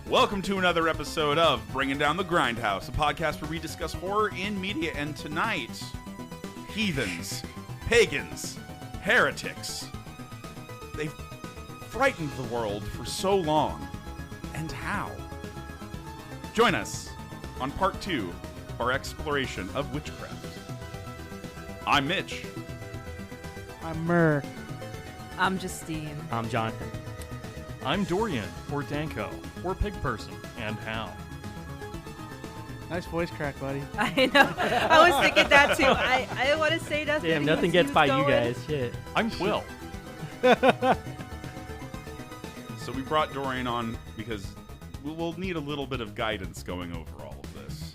Welcome to another episode of Bringing Down the Grindhouse, a podcast where we discuss horror in media. And tonight, heathens, pagans, heretics. They've frightened the world for so long. And how? Join us on part 2 of our exploration of witchcraft. I'm Mitch. I'm Mur. I'm Justine. I'm Jonathan. I'm Dorian, or Danko, or Pig Person, and how. Nice voice crack, buddy. I know. I was thinking that too. I want to say nothing. Damn, nothing gets by you guys. Shit. I'm Quill. So we brought Dorian on because we'll need a little bit of guidance going over all of this.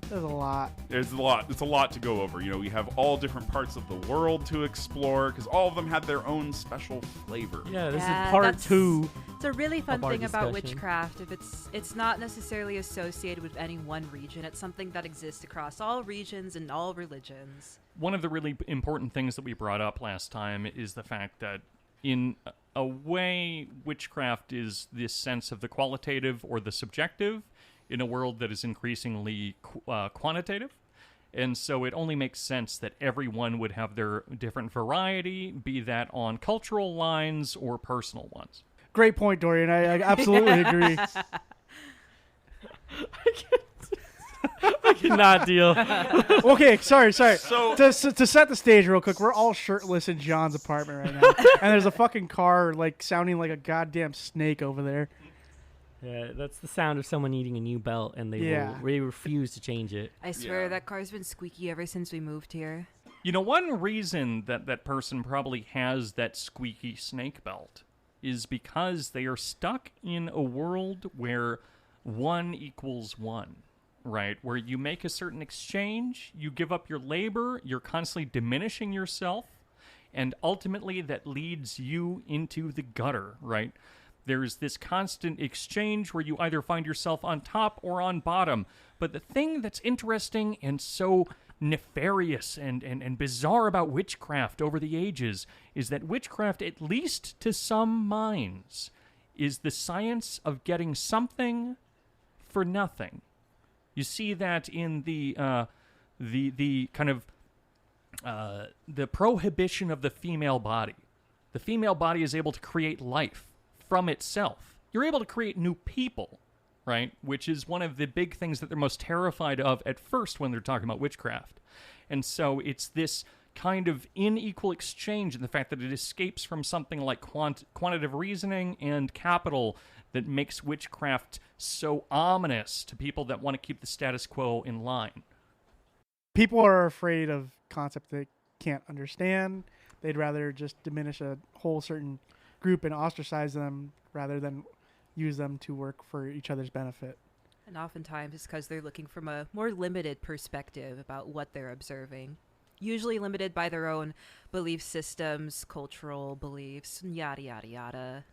There's a lot. There's a lot. It's a lot to go over. You know, we have all different parts of the world to explore because all of them have their own special flavor. Yeah, this is part 2. It's a really fun thing about discussion. witchcraft. If it's not necessarily associated with any one region. It's something that exists across all regions and all religions. One of the really important things that we brought up last time is the fact that in a way, witchcraft is this sense of the qualitative or the subjective in a world that is increasingly quantitative. And so it only makes sense that everyone would have their different variety, be that on cultural lines or personal ones. Great point, Dorian. I absolutely agree. I cannot deal. Okay, sorry. So- to set the stage real quick, we're all shirtless in John's apartment right now. And there's a fucking car like sounding like a goddamn snake over there. Yeah, that's the sound of someone eating a new belt, and they refuse to change it. I swear Yeah. that car's been squeaky ever since we moved here. You know, one reason that that person probably has that squeaky snake belt is because they are stuck in a world where 1 equals 1, right? Where you make a certain exchange, you give up your labor, you're constantly diminishing yourself, and ultimately that leads you into the gutter, right? There's this constant exchange where you either find yourself on top or on bottom. But the thing that's interesting and so nefarious and bizarre about witchcraft over the ages is that witchcraft, at least to some minds, is the science of getting something for nothing. You see that in the kind of the prohibition of the female body. The female body is able to create life from itself. You're able to create new people, right? Which is one of the big things that they're most terrified of at first when they're talking about witchcraft. And so it's this kind of unequal exchange in the fact that it escapes from something like quantitative reasoning and capital that makes witchcraft so ominous to people that want to keep the status quo in line. People are afraid of concepts they can't understand. They'd rather just diminish a whole certain group and ostracize them rather than use them to work for each other's benefit. And oftentimes it's because they're looking from a more limited perspective about what they're observing. Usually limited by their own belief systems, cultural beliefs, yada, yada, yada.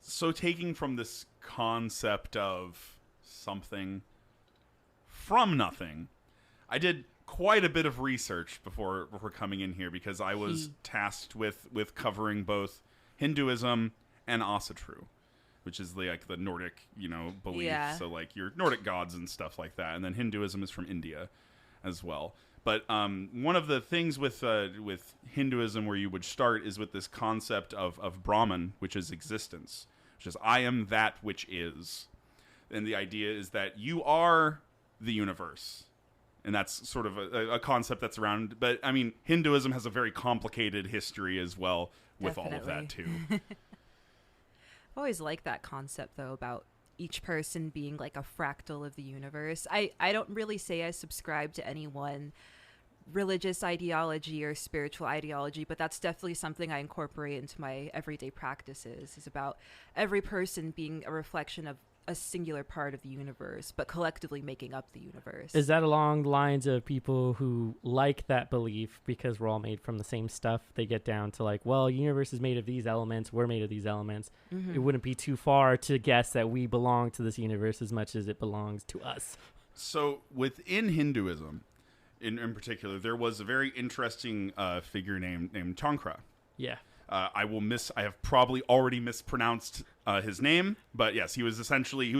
So taking from this concept of something from nothing, I did quite a bit of research before coming in here because I was tasked with covering both Hinduism and Asura, which is like the Nordic, belief. Yeah. So like your Nordic gods and stuff like that. And then Hinduism is from India as well. But one of the things with Hinduism where you would start is with this concept of Brahman, which is existence, which is I am that which is. And the idea is that you are the universe. And that's sort of a concept that's around. But, I mean, Hinduism has a very complicated history as well with Definitely. all of that, too. I've always liked that concept, though, about each person being like a fractal of the universe. I don't really say I subscribe to any one religious ideology or spiritual ideology, but that's definitely something I incorporate into my everyday practices. It's about every person being a reflection of a singular part of the universe, but collectively making up the universe. Is that along the lines of people who like that belief because we're all made from the same stuff? They get down to like, well, universe is made of these elements, we're made of these elements. Mm-hmm. It wouldn't be too far to guess that we belong to this universe as much as it belongs to us. So within Hinduism, in particular, there was a very interesting figure named Tankra. Yeah. I have probably already mispronounced his name, but yes, he was essentially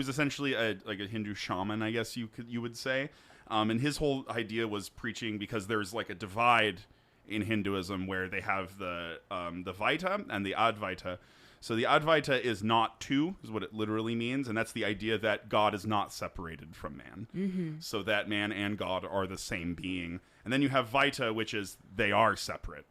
a Hindu shaman, I guess you would say. And his whole idea was preaching, because there's like a divide in Hinduism where they have the Vaita and the Advaita. So the Advaita is not two, is what it literally means, and that's the idea that God is not separated from man. Mm-hmm. So that man and God are the same being. And then you have Vaita, which is they are separate.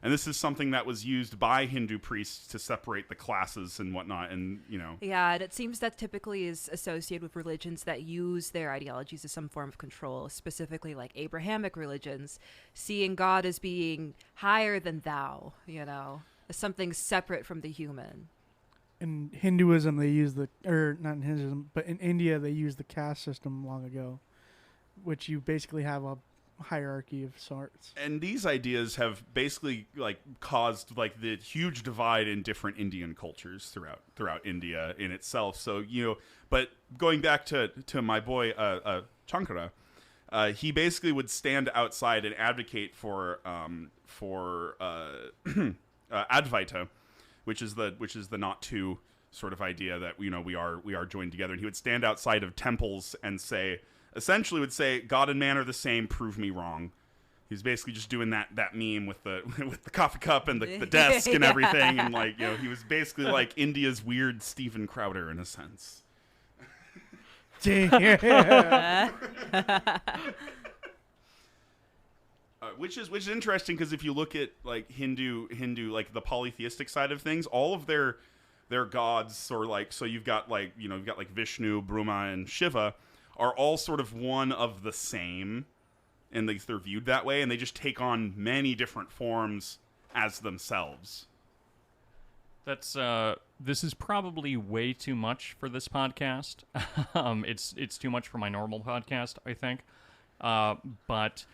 And this is something that was used by Hindu priests to separate the classes and whatnot, and, you know. Yeah, and it seems that typically is associated with religions that use their ideologies as some form of control, specifically like Abrahamic religions, seeing God as being higher than thou, you know, as something separate from the human. In Hinduism, they use not in Hinduism, but in India, they used the caste system long ago, which you basically have a hierarchy of sorts. And these ideas have basically like caused like the huge divide in different Indian cultures throughout India in itself. So, you know, but going back to my boy Chankara, he basically would stand outside and advocate for Advaita, which is the not two sort of idea that, you know, we are joined together. And he would stand outside of temples and essentially would say, God and man are the same, prove me wrong. He's basically just doing that meme with the with the coffee cup and the desk and everything, and like, you know, he was basically like India's weird Steven Crowder in a sense. Which is interesting, because if you look at like Hindu like the polytheistic side of things, all of their gods, or like, so you've got like, you know, you've got like Vishnu, Brahma, and Shiva, are all sort of one of the same, and they're viewed that way, and they just take on many different forms as themselves. That's this is probably way too much for this podcast. It's too much for my normal podcast, I think. But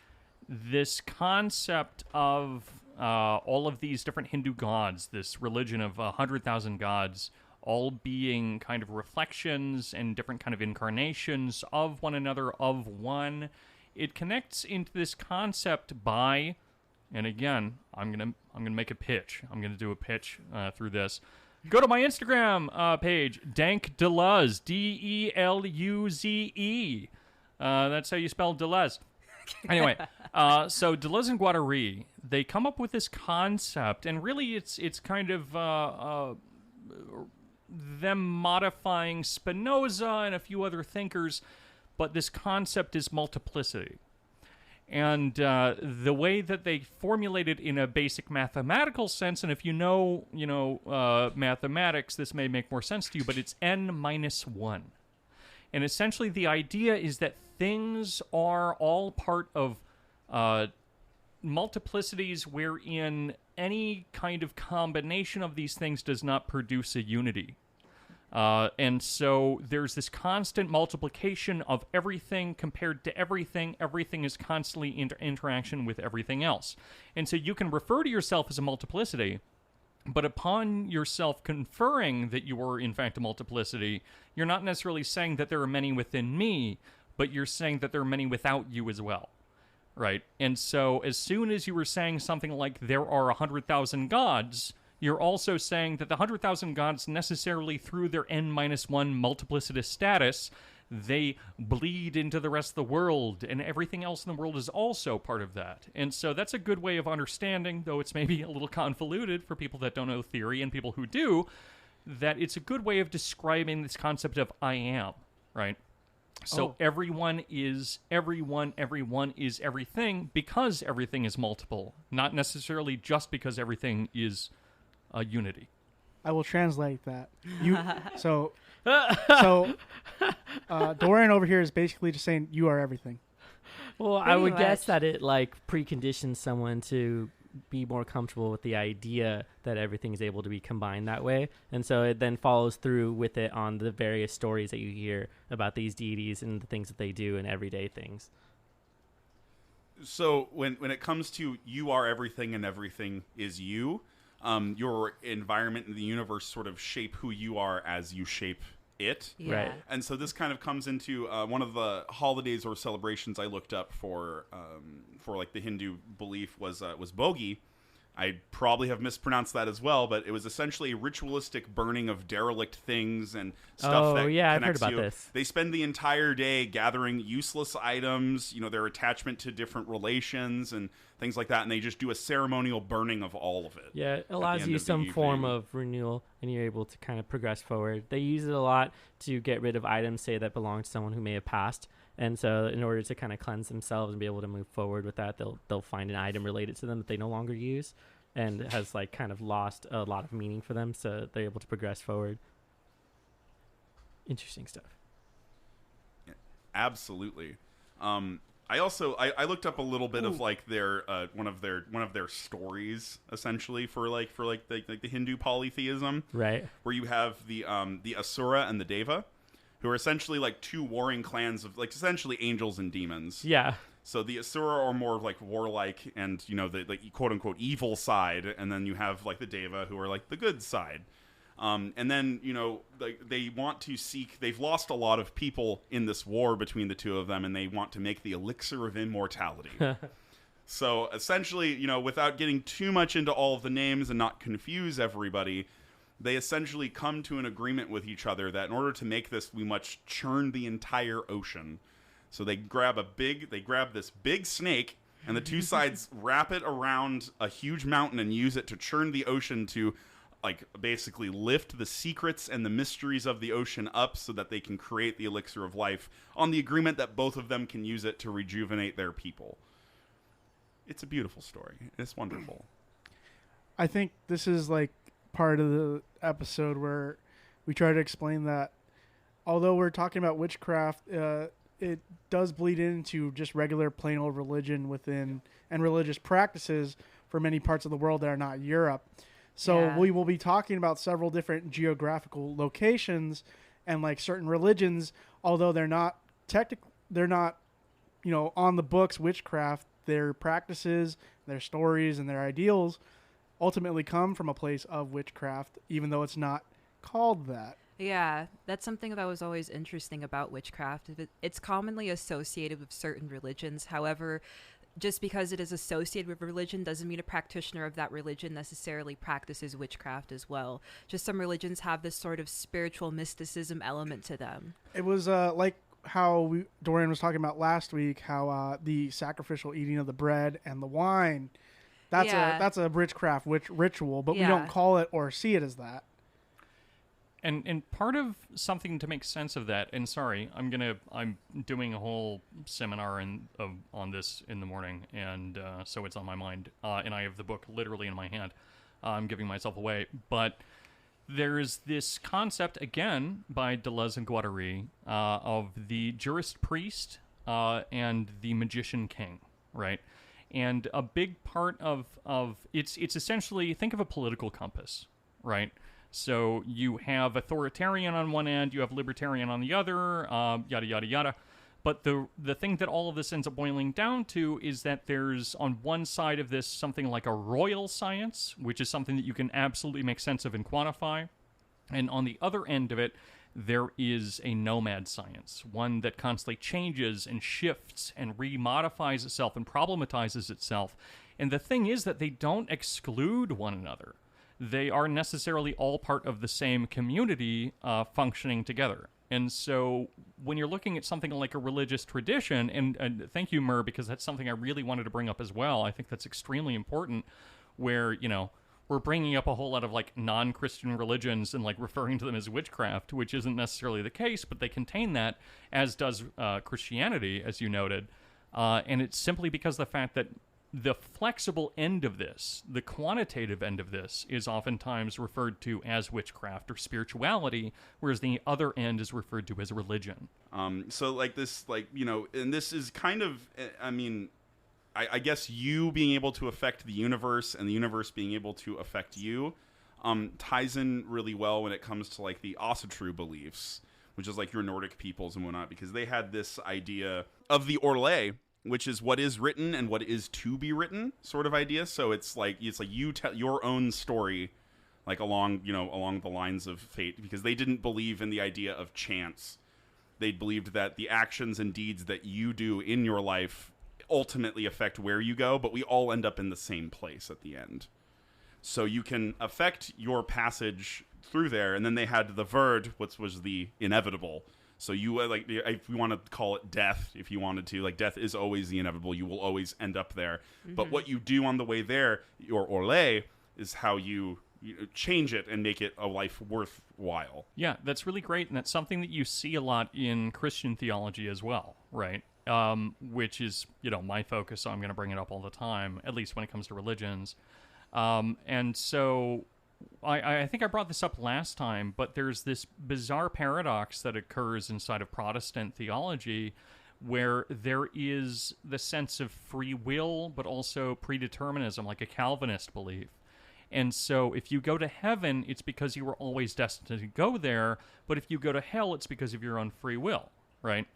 this concept of all of these different Hindu gods, this religion of 100,000 gods, all being kind of reflections and different kind of incarnations of one another, of one. It connects into this concept by, and again, I'm gonna make a pitch. I'm gonna do a pitch through this. Go to my Instagram page, Dank Deleuze, Deluze. That's how you spell Deleuze. Anyway, so Deleuze and Guattari, they come up with this concept, and really it's kind of them modifying Spinoza and a few other thinkers, but this concept is multiplicity. And the way that they formulate it in a basic mathematical sense, and if you know mathematics, this may make more sense to you, but it's n-1. And essentially the idea is that things are all part of multiplicities wherein any kind of combination of these things does not produce a unity. And so there's this constant multiplication of everything compared to everything. Everything is constantly in interaction with everything else. And so you can refer to yourself as a multiplicity, but upon yourself conferring that you are in fact a multiplicity, you're not necessarily saying that there are many within me, but you're saying that there are many without you as well. Right? And so as soon as you were saying something like there are 100,000 gods, you're also saying that the 100,000 gods necessarily, through their n-1 multiplicitous status, they bleed into the rest of the world, and everything else in the world is also part of that. And so that's a good way of understanding, though it's maybe a little convoluted for people that don't know theory and people who do, that it's a good way of describing this concept of I am, right? So everyone is everything because everything is multiple, not necessarily just because everything is a unity. I will translate that. Dorian over here is basically just saying you are everything. Well, I would guess that it like preconditions someone to be more comfortable with the idea that everything is able to be combined that way, and so it then follows through with it on the various stories that you hear about these deities and the things that they do and everyday things. So when it comes to you are everything and everything is you, your environment and the universe sort of shape who you are as you shape it. Yeah. Right. And so this kind of comes into one of the holidays or celebrations I looked up for like the Hindu belief was Bogi, I probably have mispronounced that as well, but it was essentially a ritualistic burning of derelict things and stuff that I've heard connects about you. this. They spend the entire day gathering useless items, their attachment to different relations and things like that, and they just do a ceremonial burning of all of it. Yeah, it allows you some form of renewal, and you're able to kind of progress forward. They use it a lot to get rid of items, say, that belong to someone who may have passed. And so in order to kind of cleanse themselves and be able to move forward with that, they'll find an item related to them that they no longer use and has like kind of lost a lot of meaning for them, so they're able to progress forward. Interesting stuff. Yeah, absolutely. I also I looked up a little bit of like their one of their stories essentially for the Hindu polytheism, right? Where you have the Asura and the Deva, who are essentially like two warring clans of like essentially angels and demons. Yeah. So the Asura are more like warlike and the quote unquote evil side, and then you have like the Deva who are like the good side. And then they want to seek. They've lost a lot of people in this war between the two of them, and they want to make the elixir of immortality. So essentially, without getting too much into all of the names and not confuse everybody, they essentially come to an agreement with each other that in order to make this, we must churn the entire ocean. So they grab this big snake, and the two sides wrap it around a huge mountain and use it to churn the ocean to, like, basically lift the secrets and the mysteries of the ocean up so that they can create the elixir of life on the agreement that both of them can use it to rejuvenate their people. It's a beautiful story. It's wonderful. I think this is like part of the episode where we try to explain that although we're talking about witchcraft, it does bleed into just regular plain old religion within and religious practices for many parts of the world that are not Europe. So we will be talking about several different geographical locations and like certain religions, although they're not on the books witchcraft, their practices, their stories, and their ideals ultimately come from a place of witchcraft, even though it's not called that. Yeah, that's something that was always interesting about witchcraft. It's commonly associated with certain religions. However, just because it is associated with religion doesn't mean a practitioner of that religion necessarily practices witchcraft as well. Just some religions have this sort of spiritual mysticism element to them. It was like how Dorian was talking about last week, how the sacrificial eating of the bread and the wine, that's a witchcraft ritual, but we don't call it or see it as that. And part of something to make sense of that, and sorry, I'm doing a whole seminar on this in the morning, and so it's on my mind, and I have the book literally in my hand. I'm giving myself away, but there's this concept again by Deleuze and Guattari of the jurist priest and the magician king, right? And a big part of it's essentially, think of a political compass, right? So you have authoritarian on one end, you have libertarian on the other, yada, yada, yada. But the thing that all of this ends up boiling down to is that there's, on one side of this, something like a royal science, which is something that you can absolutely make sense of and quantify. And on the other end of it, there is a nomad science, one that constantly changes and shifts and remodifies itself and problematizes itself. And the thing is that they don't exclude one another. They are necessarily all part of the same community functioning together. And so when you're looking at something like a religious tradition, and thank you, Mur, because that's something I really wanted to bring up as well. I think that's extremely important, where, we're bringing up a whole lot of like non-Christian religions and like referring to them as witchcraft, which isn't necessarily the case, but they contain that, as does Christianity, as you noted. And it's simply because of the fact that the flexible end of this, the quantitative end of this, is oftentimes referred to as witchcraft or spirituality, whereas the other end is referred to as religion. So like this, and this is kind of, I guess you being able to affect the universe and the universe being able to affect you ties in really well when it comes to like the Asatru beliefs, which is like your Nordic peoples and whatnot, because they had this idea of the Orlais, which is what is written and what is to be written sort of idea. So it's like you tell your own story, like along the lines of fate, because they didn't believe in the idea of chance. They believed that the actions and deeds that you do in your life ultimately affect where you go, but we all end up in the same place at the end. So you can affect your passage through there, and then they had the Verd, which was the inevitable. So you like, if you want to call it death, if you wanted to, like, death is always the inevitable. You will always end up there. But what you do on the way there, your Orlais, is how you change it and make it a life worthwhile. Yeah, that's really great, and that's something that you see a lot in Christian theology as well, right? Which is, my focus, so I'm going to bring it up all the time, at least when it comes to religions. And so I think I brought this up last time, but there's this bizarre paradox that occurs inside of Protestant theology where there is the sense of free will, but also predeterminism, like a Calvinist belief. And so if you go to heaven, it's because you were always destined to go there, but if you go to hell, it's because of your own free will, right?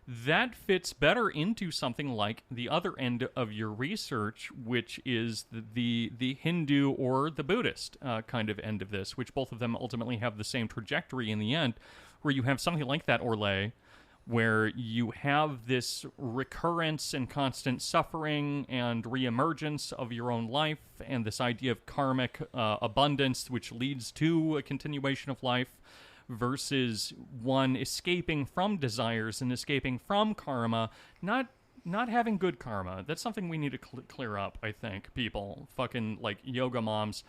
That fits better into something like the other end of your research, which is the Hindu or the Buddhist kind of end of this, which both of them ultimately have the same trajectory in the end, where you have something like that Orlais, where you have this recurrence and constant suffering and reemergence of your own life, and this idea of karmic abundance, which leads to a continuation of life, versus one escaping from desires and escaping from karma, not having good karma. That's something we need to clear up, I think, people. Fucking, like, yoga moms.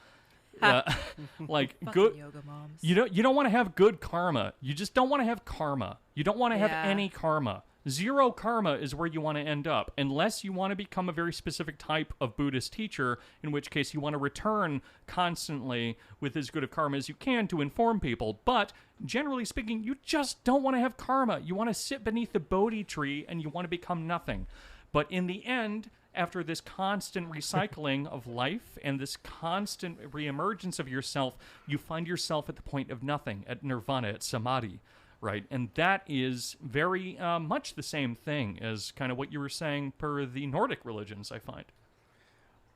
Like, good yoga moms. You don't want to have good karma. You just don't want to have karma. You don't want to have any karma. Zero karma is where you want to end up, unless you want to become a very specific type of Buddhist teacher, in which case you want to return constantly with as good of karma as you can to inform people. But generally speaking, you just don't want to have karma. You want to sit beneath the Bodhi tree and you want to become nothing. But in the end, after this constant recycling of life and this constant reemergence of yourself, you find yourself at the point of nothing, at nirvana, at samadhi, right? And that is very much the same thing as kind of what you were saying per the Nordic religions, I find.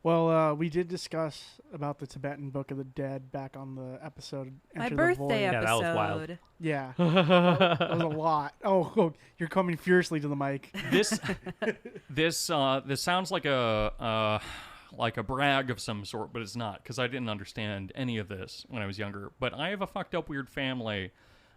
Well, we did discuss about the Tibetan Book of the Dead back on the episode My Enter the birthday Void. Yeah, that was wild. Yeah, that was a lot. Oh, you're coming fiercely to the mic. This sounds like a brag of some sort, but it's not, because I didn't understand any of this when I was younger. But I have a fucked up weird family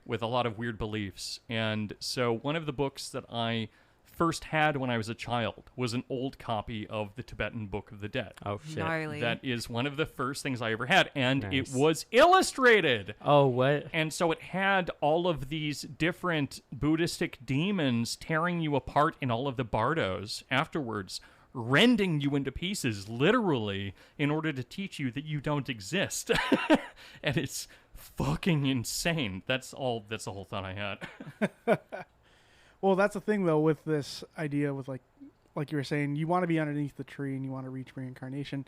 with a lot of weird beliefs, and so one of the books that I first had when I was a child was an old copy of the Tibetan Book of the Dead. Oh, shit. Gnarly. That is one of the first things I ever had, and Nice. it was illustrated. Oh, what? And so it had all of these different Buddhistic demons tearing you apart in all of the bardos afterwards, rending you into pieces, literally, in order to teach you that you don't exist. And it's fucking insane. That's the whole thought I had. Well, that's the thing, though, with this idea with, like you were saying, you want to be underneath the tree and you want to reach reincarnation.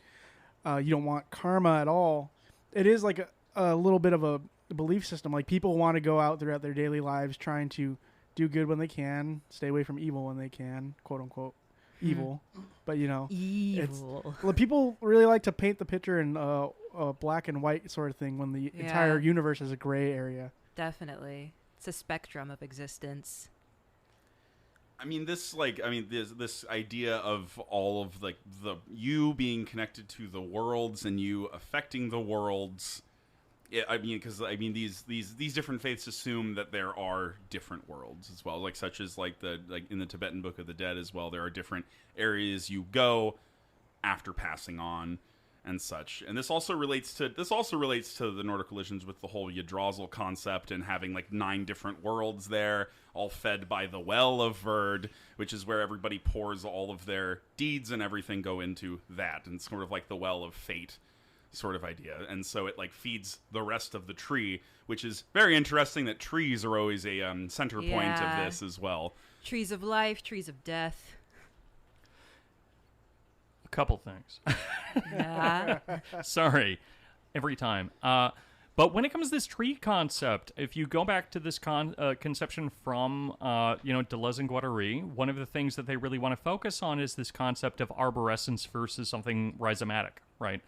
You don't want karma at all. It is like a little bit of a belief system. Like, people want to go out throughout their daily lives trying to do good when they can, stay away from evil when they can, quote unquote, evil. But, Evil. well, people really like to paint the picture in a black and white sort of thing when the entire universe is a gray area. Definitely. It's a spectrum of existence. This idea of all of, like, the you being connected to the worlds and you affecting the worlds. These different faiths assume that there are different worlds as well, such as in the Tibetan Book of the Dead as well. There are different areas you go after passing on and such. And this also relates to the Nordic religions with the whole Yggdrasil concept and having 9 different worlds there, all fed by the Well of Verd, which is where everybody pours all of their deeds and everything go into that, and sort of like the Well of Fate sort of idea. And so it feeds the rest of the tree, which is very interesting that trees are always a center point of this as well. Trees of life, trees of death. A couple things. Yeah. Sorry, every time. But when it comes to this tree concept, if you go back to this conception from, Deleuze and Guattari, one of the things that they really want to focus on is this concept of arborescence versus something rhizomatic, right?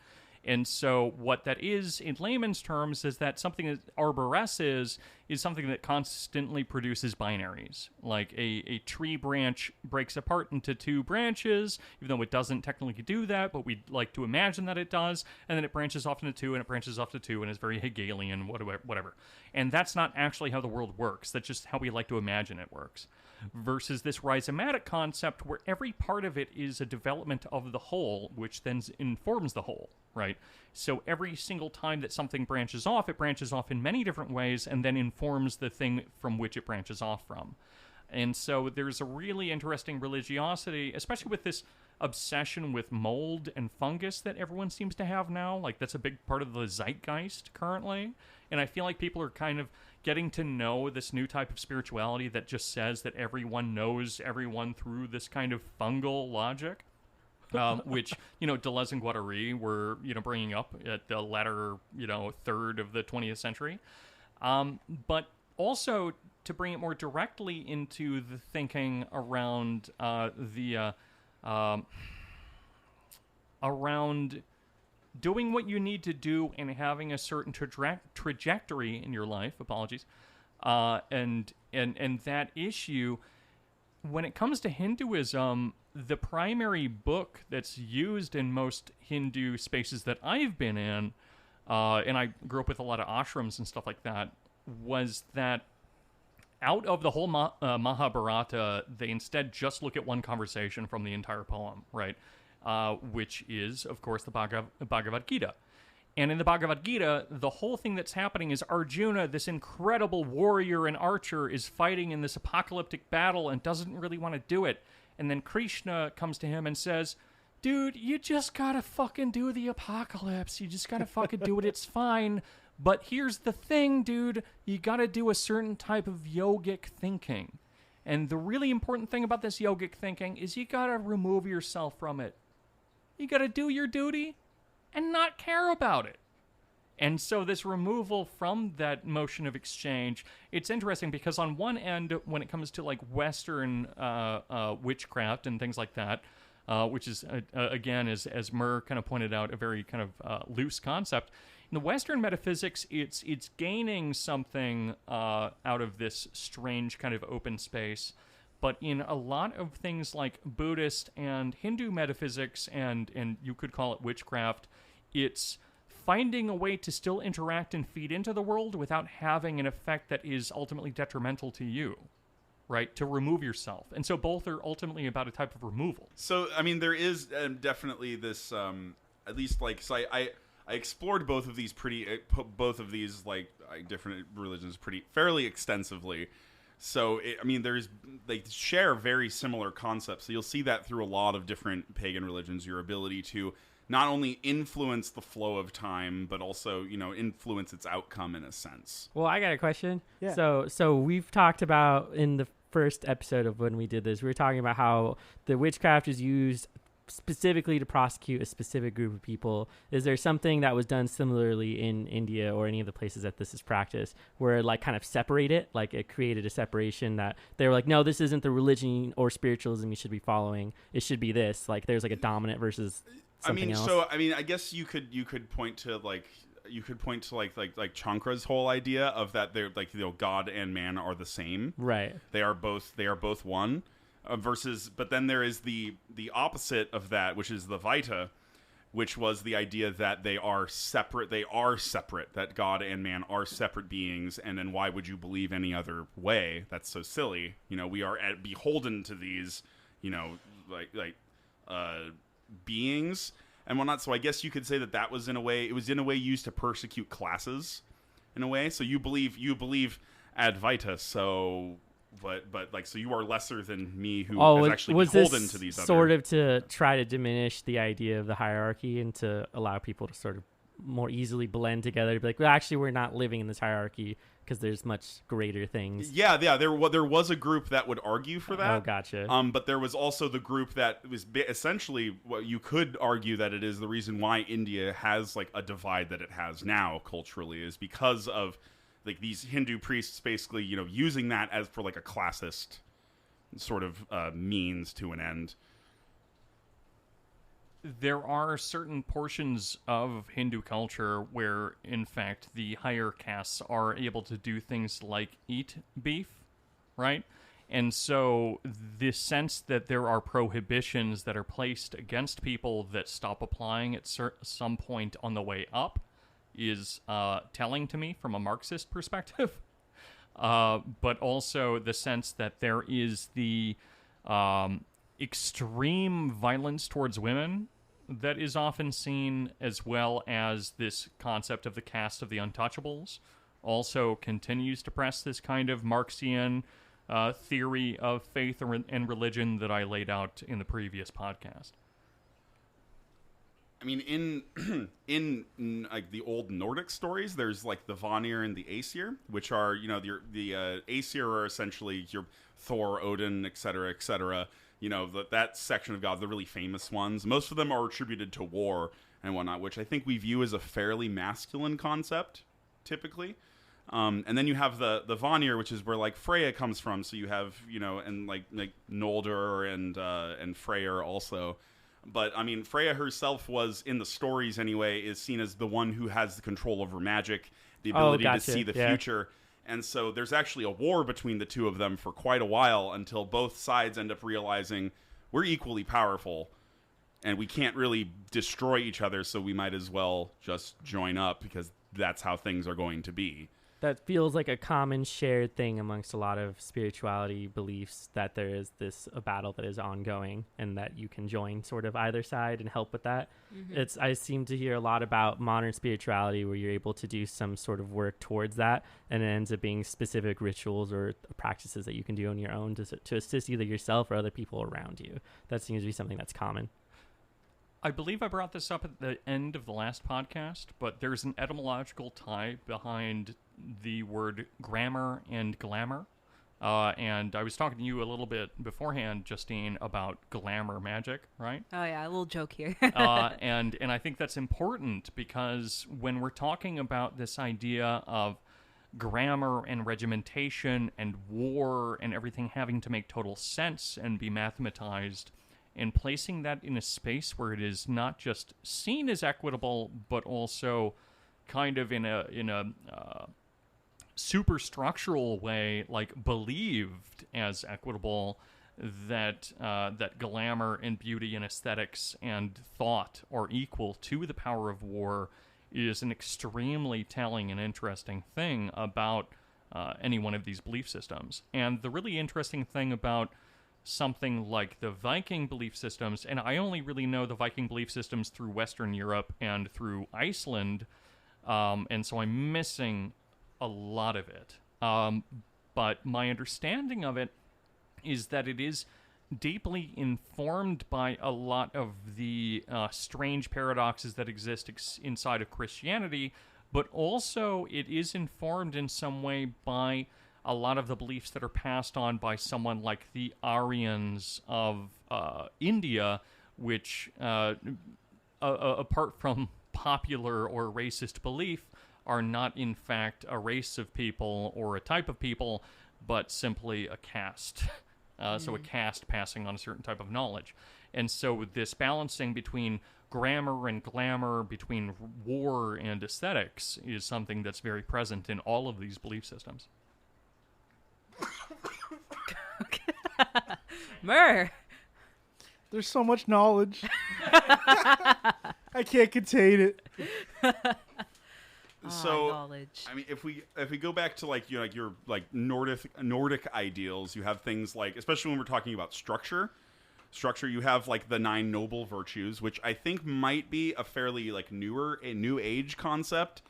And so what that is, in layman's terms, is that something that arboress is something that constantly produces binaries. Like a tree branch breaks apart into two branches, even though it doesn't technically do that, but we like to imagine that it does, and then it branches off into two, and it branches off to two, and it's very Hegelian, whatever. And that's not actually how the world works. That's just how we like to imagine it works. Versus this rhizomatic concept where every part of it is a development of the whole, which then informs the whole, right? So every single time that something branches off, it branches off in many different ways and then informs the thing from which it branches off from. And so there's a really interesting religiosity, especially with this obsession with mold and fungus that everyone seems to have now. Like, that's a big part of the zeitgeist currently. And I feel like people are kind of getting to know this new type of spirituality that just says that everyone knows everyone through this kind of fungal logic, which, Deleuze and Guattari were, bringing up at the latter, third of the 20th century. But also to bring it more directly into the thinking around around doing what you need to do and having a certain trajectory in your life. Apologies. And that issue, when it comes to Hinduism, the primary book that's used in most Hindu spaces that I've been in, and I grew up with a lot of ashrams and stuff like that, was that out of the whole Mahabharata, they instead just look at one conversation from the entire poem, right? Which is, of course, the Bhagavad Gita. And in the Bhagavad Gita, the whole thing that's happening is Arjuna, this incredible warrior and archer, is fighting in this apocalyptic battle and doesn't really want to do it. And then Krishna comes to him and says, dude, you just gotta fucking do the apocalypse. You just gotta fucking do it. It's fine. But here's the thing, dude. You gotta do a certain type of yogic thinking. And the really important thing about this yogic thinking is you gotta remove yourself from it. You gotta do your duty and not care about it. And so this removal from that motion of exchange, it's interesting because on one end, when it comes to like Western witchcraft and things like that, which is, again, as Murr kind of pointed out, a very kind of loose concept. In the Western metaphysics, it's gaining something out of this strange kind of open space. But in a lot of things like Buddhist and Hindu metaphysics, and you could call it witchcraft, it's finding a way to still interact and feed into the world without having an effect that is ultimately detrimental to you, right? To remove yourself. And so both are ultimately about a type of removal. So, I mean, there is definitely this, at least like, so I explored both of these different religions fairly extensively. So, they share very similar concepts. So you'll see that through a lot of different pagan religions, your ability to not only influence the flow of time, but also, influence its outcome in a sense. Well, I got a question. Yeah. So we've talked about in the first episode of when we did this, we were talking about how the witchcraft is used specifically to prosecute a specific group of people. Is there something that was done similarly in India or any of the places that this is practiced where it like kind of separate it, like it created a separation that they were like, no, this isn't the religion or spiritualism you should be following. It should be this. Like there's like a dominant versus something else. So I guess you could point to Chankra's whole idea of that they're like, God and man are the same. Right. They are both one. But then there is the opposite of that, which is the Vaita, which was the idea that they are separate. They are separate. That God and man are separate beings, and then why would you believe any other way? That's so silly. We are beholden to these, beings and whatnot. So I guess you could say that was in a way used to persecute classes, in a way. So you believe Advaita, so. But so you are lesser than me who is actually beholden to these other... sort of to try to diminish the idea of the hierarchy and to allow people to sort of more easily blend together to be like, well, actually, we're not living in this hierarchy because there's much greater things. Yeah. There was a group that would argue for that. Oh, gotcha. But there was also the group that was essentially what you could argue that it is the reason why India has like a divide that it has now culturally is because of like these Hindu priests basically, using that as for like a classist sort of means to an end. there are certain portions of Hindu culture where, in fact, the higher castes are able to do things like eat beef, right? And so the sense that there are prohibitions that are placed against people that stop applying at some point on the way up is telling to me from a Marxist perspective. But also the sense that there is the extreme violence towards women that is often seen, as well as this concept of the caste of the untouchables, also continues to press this kind of Marxian theory of faith and religion that I laid out in the previous podcast. I mean, in like the old Nordic stories, there's like the Vanir and the Aesir, which are, you know, the Aesir are essentially your Thor, Odin, etc., etc. You know, that section of gods, the really famous ones. Most of them are attributed to war and whatnot, which I think we view as a fairly masculine concept, typically. And then you have the Vanir, which is where like Freya comes from. So you have, you know, and like Noldor and Freyr also. But I mean, Freya herself was, in the stories anyway, is seen as the one who has the control over magic, the ability to see the future. And so there's actually a war between the two of them for quite a while, until both sides end up realizing we're equally powerful and we can't really destroy each other, so we might as well just join up, because that's how things are going to be. That feels like a common shared thing amongst a lot of spirituality beliefs, that there is a battle that is ongoing and that you can join sort of either side and help with that. Mm-hmm. I seem to hear a lot about modern spirituality where you're able to do some sort of work towards that, and it ends up being specific rituals or practices that you can do on your own to assist either yourself or other people around you. That seems to be something that's common. I believe I brought this up at the end of the last podcast, but there's an etymological tie behind the word grammar and glamour. And I was talking to you a little bit beforehand, Justine, about glamour magic, right? Oh, yeah, a little joke here. And I think that's important, because when we're talking about this idea of grammar and regimentation and war and everything having to make total sense and be mathematized, and placing that in a space where it is not just seen as equitable, but also kind of in a superstructural way, like believed as equitable, that glamour and beauty and aesthetics and thought are equal to the power of war, is an extremely telling and interesting thing about any one of these belief systems. And the really interesting thing about something like the Viking belief systems, and I only really know the Viking belief systems through Western Europe and through Iceland, and so I'm missing a lot of it. But my understanding of it is that it is deeply informed by a lot of the strange paradoxes that exist inside of Christianity, but also it is informed in some way by a lot of the beliefs that are passed on by someone like the Aryans of India, which, apart from popular or racist belief, are not in fact a race of people or a type of people, but simply a caste. So a caste passing on a certain type of knowledge. And so this balancing between grammar and glamour, between war and aesthetics, is something that's very present in all of these belief systems. Myrrh. There's so much knowledge. I can't contain it. So knowledge. I mean, if we go back to like, you know, like your like Nordic ideals, you have things like, especially when we're talking about structure, you have like the 9 noble virtues, which I think might be a fairly like new age concept.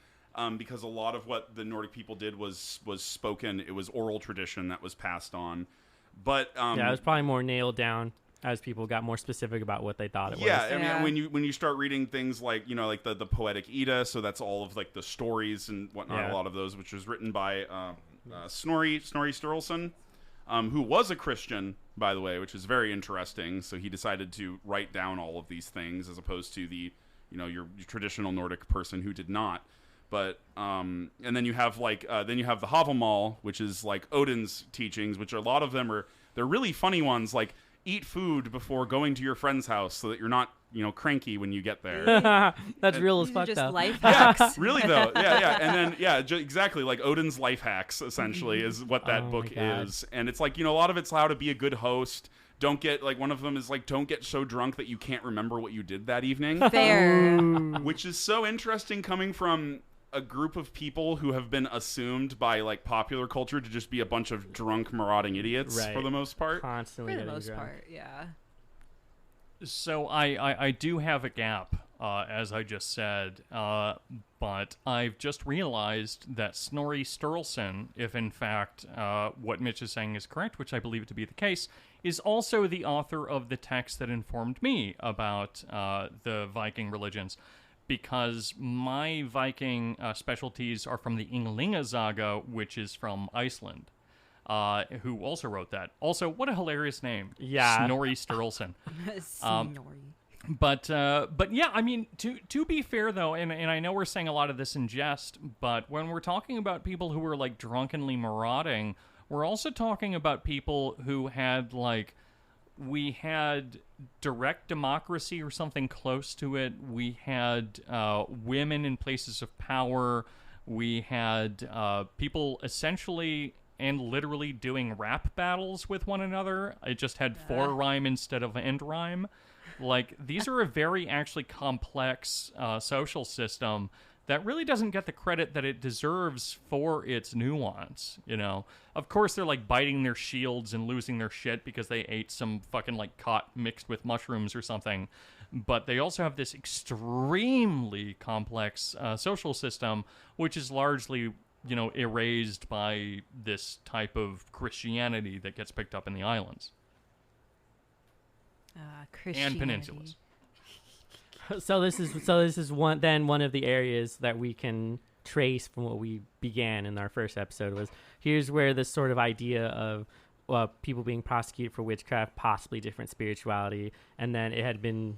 Because a lot of what the Nordic people did was spoken. It was oral tradition that was passed on. But yeah, it was probably more nailed down as people got more specific about what they thought it was. Yeah, I mean, when you start reading things like, you know, like the Poetic Edda, so that's all of like the stories and whatnot. A lot of those, which was written by Snorri Sturluson, who was a Christian, by the way, which is very interesting. So he decided to write down all of these things as opposed to the, you know, your traditional Nordic person who did not. But and then you have like the Havamal, which is like Odin's teachings, which a lot of them they're really funny ones. Like eat food before going to your friend's house so that you're not, cranky when you get there. That's real as fuck, just though. life Yeah, hacks. really though. Yeah. And then, exactly. Like Odin's life hacks, essentially, is what that Oh book my God. is. And it's like, a lot of it's how to be a good host. Don't get, like, one of them is like, don't get so drunk that you can't remember what you did that evening. Fair. Which is so interesting coming from a group of people who have been assumed by, like, popular culture to just be a bunch of drunk, marauding idiots Right. for the most part. Constantly For the getting most drunk. part, yeah. So I do have a gap, as I just said, but I've just realized that Snorri Sturluson, if in fact what Mitch is saying is correct, which I believe to be the case, is also the author of the text that informed me about the Viking religions, because my Viking specialties are from the Ynglinga Saga, which is from Iceland. Who also wrote that. Also, what a hilarious name. Yeah. Snorri Sturluson. Snorri. But yeah, I mean, to be fair though, and I know we're saying a lot of this in jest, but when we're talking about people who were like drunkenly marauding, we're also talking about people who had like, we had direct democracy or something close to it. We had women in places of power. We had people essentially and literally doing rap battles with one another. It just had four rhyme instead of end rhyme. Like, these are a very actually complex social system that really doesn't get the credit that it deserves for its nuance, Of course, they're, like, biting their shields and losing their shit because they ate some fucking, like, cot mixed with mushrooms or something. But they also have this extremely complex social system, which is largely erased by this type of Christianity that gets picked up in the islands and Christianity. peninsulas. So this is one of the areas that we can trace from what we began in our first episode. Was here's where this sort of idea of people being prosecuted for witchcraft, possibly different spirituality, and then it had been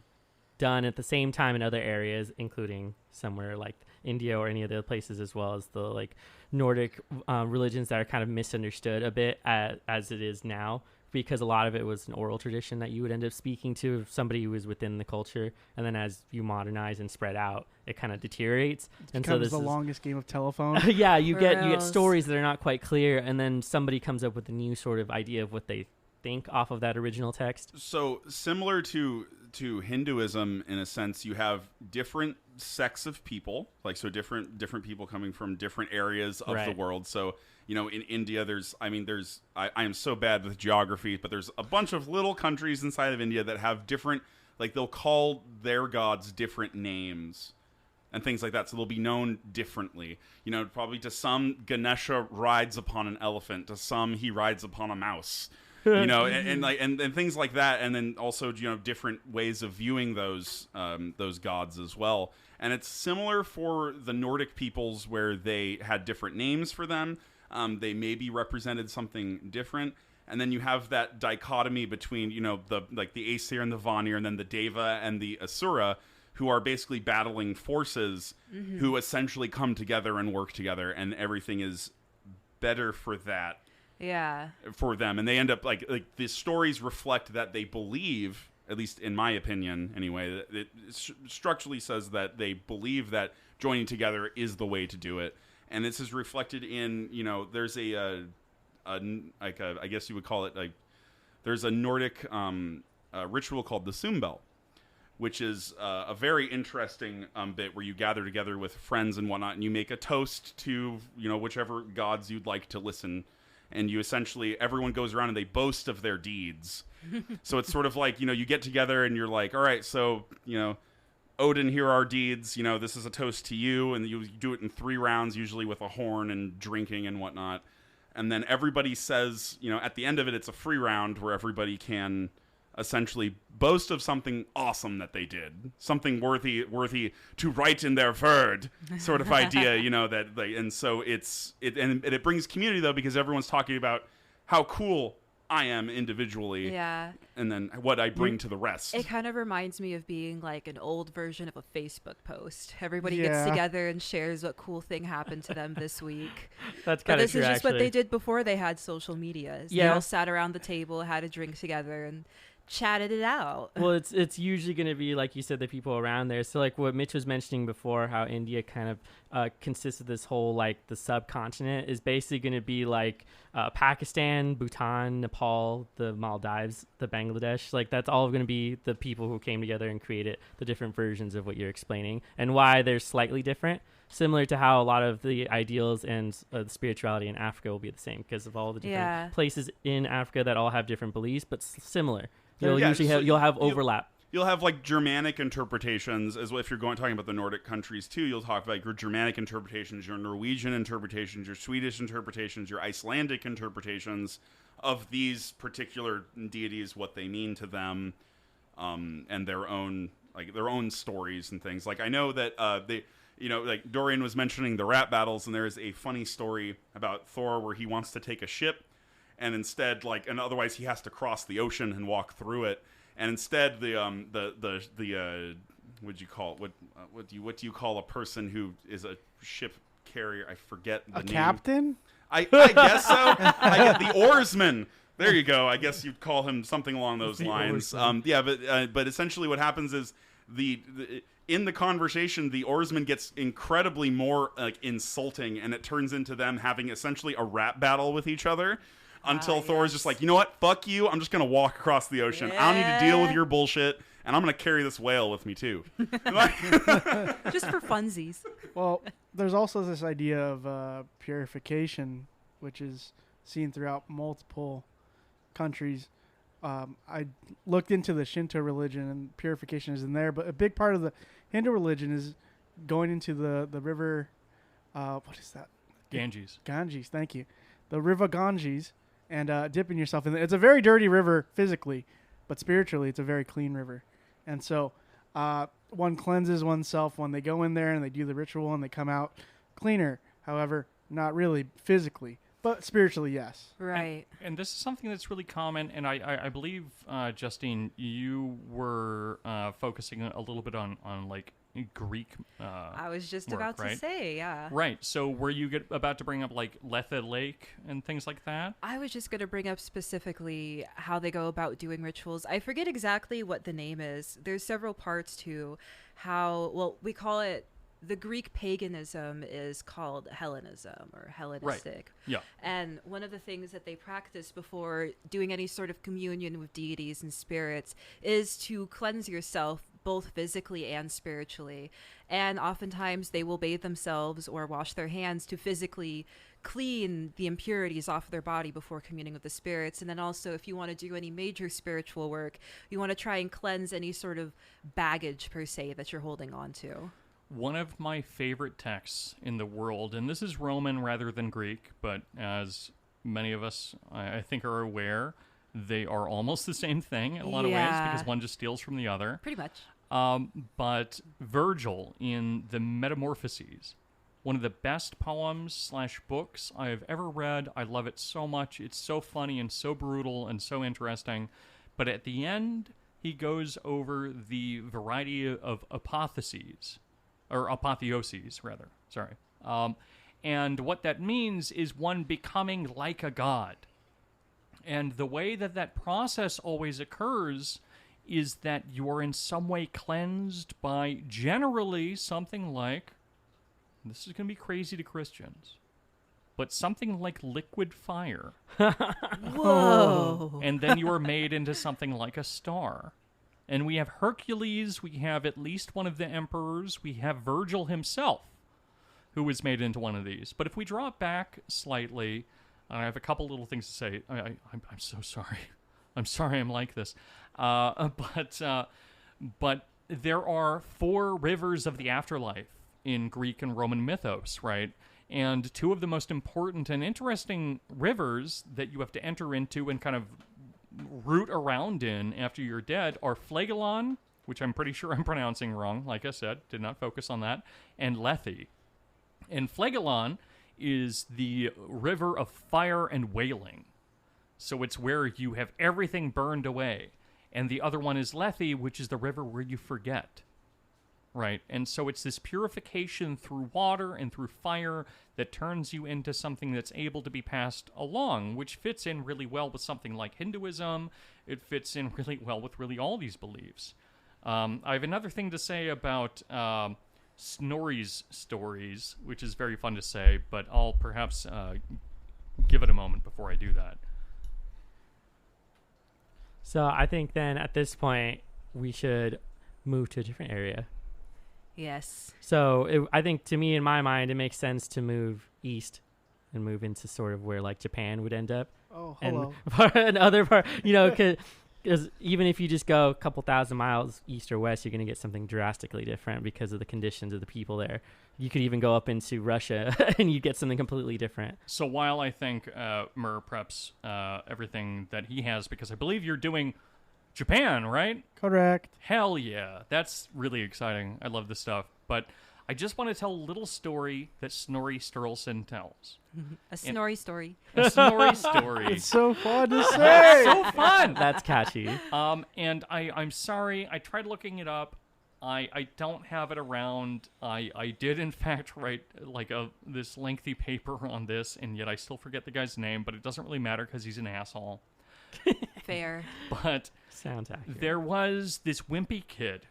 done at the same time in other areas, including somewhere like India or any of the other places, as well as the like Nordic religions that are kind of misunderstood a bit as it is now, because a lot of it was an oral tradition that you would end up speaking to somebody who was within the culture, and then as you modernize and spread out, it kind of deteriorates. And so this is the longest game of telephone. yeah, you get Gross. stories that are not quite clear, and then somebody comes up with a new sort of idea of what they think off of that original text. So similar to Hinduism, in a sense, you have different sects of people, like, so different people coming from different areas of the world. So, in India, I am so bad with geography, but there's a bunch of little countries inside of India that have different, like, they'll call their gods different names and things like that. So they'll be known differently. Probably to some, Ganesha rides upon an elephant. To some, he rides upon a mouse. And things like that, and then also different ways of viewing those gods as well. And it's similar for the Nordic peoples, where they had different names for them. They maybe represented something different, and then you have that dichotomy between the Aesir and the Vanir, and then the Deva and the Asura, who are basically battling forces who essentially come together and work together, and everything is better for that. Yeah. For them, and they end up like the stories reflect that they believe, at least in my opinion anyway, that it structurally says that they believe that joining together is the way to do it. And this is reflected in, there's I guess you would call it, like, there's a Nordic ritual called the Tsum Bell, which is a very interesting bit where you gather together with friends and whatnot, and you make a toast to whichever gods you'd like to listen. And you essentially, everyone goes around and they boast of their deeds. So it's sort of like, you get together and you're like, all right, so, Odin, here are our deeds. This is a toast to you. And you do it in 3 rounds, usually with a horn and drinking and whatnot. And then everybody says, at the end of it, it's a free round where everybody can essentially boast of something awesome that they did, something worthy to write in their word, sort of idea, that they, and so it brings community though, because everyone's talking about how cool I am individually, Yeah. and then what I bring to the rest. It kind of reminds me of being like an old version of a Facebook post. Everybody Yeah. gets together and shares what cool thing happened to them this week. That's But kind of this true, is just what actually. they did before they had social media. They Yeah. all sat around the table, had a drink together, and chatted it out. Well, it's usually going to be, like you said, the people around there. So like what Mitch was mentioning before, how India kind of consists of this whole, like, the subcontinent is basically going to be like Pakistan, Bhutan, Nepal, the Maldives, the Bangladesh. Like that's all going to be the people who came together and created the different versions of what you're explaining, and why they're slightly different. Similar to how a lot of the ideals and the spirituality in Africa will be the same because of all the different places in Africa that all have different beliefs, but similar. You'll have overlap. You'll have like Germanic interpretations as well. If you're talking about the Nordic countries too, you'll talk about your Germanic interpretations, your Norwegian interpretations, your Swedish interpretations, your Icelandic interpretations of these particular deities, what they mean to them, and their own stories and things. Like I know that like Dorian was mentioning the rap battles, and there is a funny story about Thor where he wants to take a ship, and instead, and otherwise he has to cross the ocean and walk through it, and instead what do you call a person who is a ship carrier? I forget the name. Captain? I guess so. I get the oarsman. There you go. I guess you'd call him something along those lines. But essentially what happens is in the conversation, the oarsman gets incredibly more insulting, and it turns into them having essentially a rap battle with each other until Thor is just like, you know what? Fuck you. I'm just going to walk across the ocean. Yeah. I don't need to deal with your bullshit, and I'm going to carry this whale with me too. Just for funsies. Well, there's also this idea of purification, which is seen throughout multiple countries. I looked into the Shinto religion, and purification is in there, but a big part of the Hindu religion is going into the river. What is that? Ganges. Ganges, thank you. The river Ganges, and dipping yourself in it. It's a very dirty river physically, but spiritually it's a very clean river. And so one cleanses oneself when they go in there and they do the ritual and they come out cleaner. However, not really physically, but spiritually, yes. Right. And this is something that's really common, and I believe, Justine, you were focusing a little bit on like Greek I was just work, about right? to say, yeah. Right. So were you about to bring up like Lethe Lake and things like that? I was just going to bring up specifically how they go about doing rituals. I forget exactly what the name is. There's several parts to how, well, we call it, the Greek paganism is called Hellenism or Hellenistic. Right. Yeah. And one of the things that they practice before doing any sort of communion with deities and spirits is to cleanse yourself both physically and spiritually. And oftentimes they will bathe themselves or wash their hands to physically clean the impurities off their body before communing with the spirits. And then also, if you want to do any major spiritual work, you want to try and cleanse any sort of baggage per se that you're holding on to. One of my favorite texts in the world, and this is Roman rather than Greek, but as many of us, I think, are aware, they are almost the same thing in a lot of ways because one just steals from the other. Pretty much. But Virgil in the Metamorphoses, one of the best poems/books I have ever read. I love it so much. It's so funny and so brutal and so interesting. But at the end, he goes over the variety of apotheoses. Or apotheoses, rather. Sorry. And what that means is one becoming like a god. And the way that process always occurs is that you are in some way cleansed by generally something like, this is going to be crazy to Christians, but something like liquid fire. Whoa. And then you are made into something like a star. And we have Hercules, we have at least one of the emperors, we have Virgil himself, who was made into one of these. But if we draw it back slightly, I have a couple little things to say. I'm so sorry. I'm sorry I'm like this. But there are 4 rivers of the afterlife in Greek and Roman mythos, right? And 2 of the most important and interesting rivers that you have to enter into and kind of root around in after you're dead are Phlegon, which I'm pretty sure I'm pronouncing wrong, like I said, did not focus on that, and Lethe. And Phlegon is the river of fire and wailing. So it's where you have everything burned away. And the other one is Lethe, which is the river where you forget. right? And so it's this purification through water and through fire that turns you into something that's able to be passed along, which fits in really well with something like Hinduism. It fits in really well with really all these beliefs. I have another thing to say about Snorri's stories, which is very fun to say, but I'll perhaps give it a moment before I do that. So I think then at this point we should move to a different area. Yes. So I think to me, in my mind, it makes sense to move east and move into sort of where like Japan would end up. Oh, hello. And another part, because even if you just go a couple thousand miles east or west, you're going to get something drastically different because of the conditions of the people there. You could even go up into Russia and you get something completely different. So while I think Mur preps everything that he has, because I believe you're doing Japan, right? Correct. Hell yeah. That's really exciting. I love this stuff. But I just want to tell a little story that Snorri Sturluson tells. A Snorri story. A Snorri story. It's so fun to say. So fun. That's catchy. And I'm sorry. I tried looking it up. I don't have it around. I did, in fact, write like this lengthy paper on this, and yet I still forget the guy's name, but it doesn't really matter because he's an asshole. Fair. But sounds accurate. There was this wimpy kid,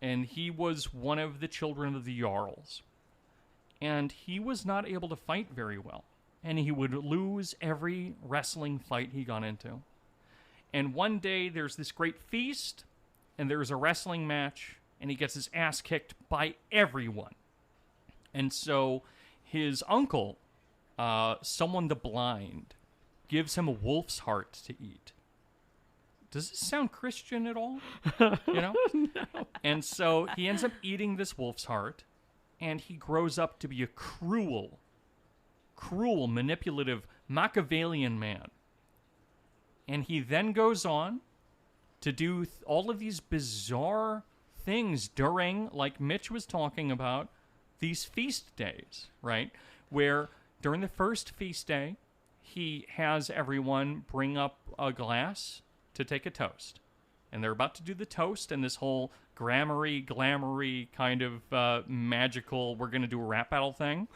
and he was one of the children of the Jarls. And he was not able to fight very well. And he would lose every wrestling fight he got into. And one day there's this great feast, and there's a wrestling match, and he gets his ass kicked by everyone. And so his uncle, someone the blind, gives him a wolf's heart to eat. Does this sound Christian at all? No. And so he ends up eating this wolf's heart, and he grows up to be a cruel, manipulative, Machiavellian man. And he then goes on to do all of these bizarre things during, like Mitch was talking about, these feast days, right? Where during the first feast day, he has everyone bring up a glass to take a toast. And they're about to do the toast, and this whole glamoury kind of magical, we're going to do a rap battle thing.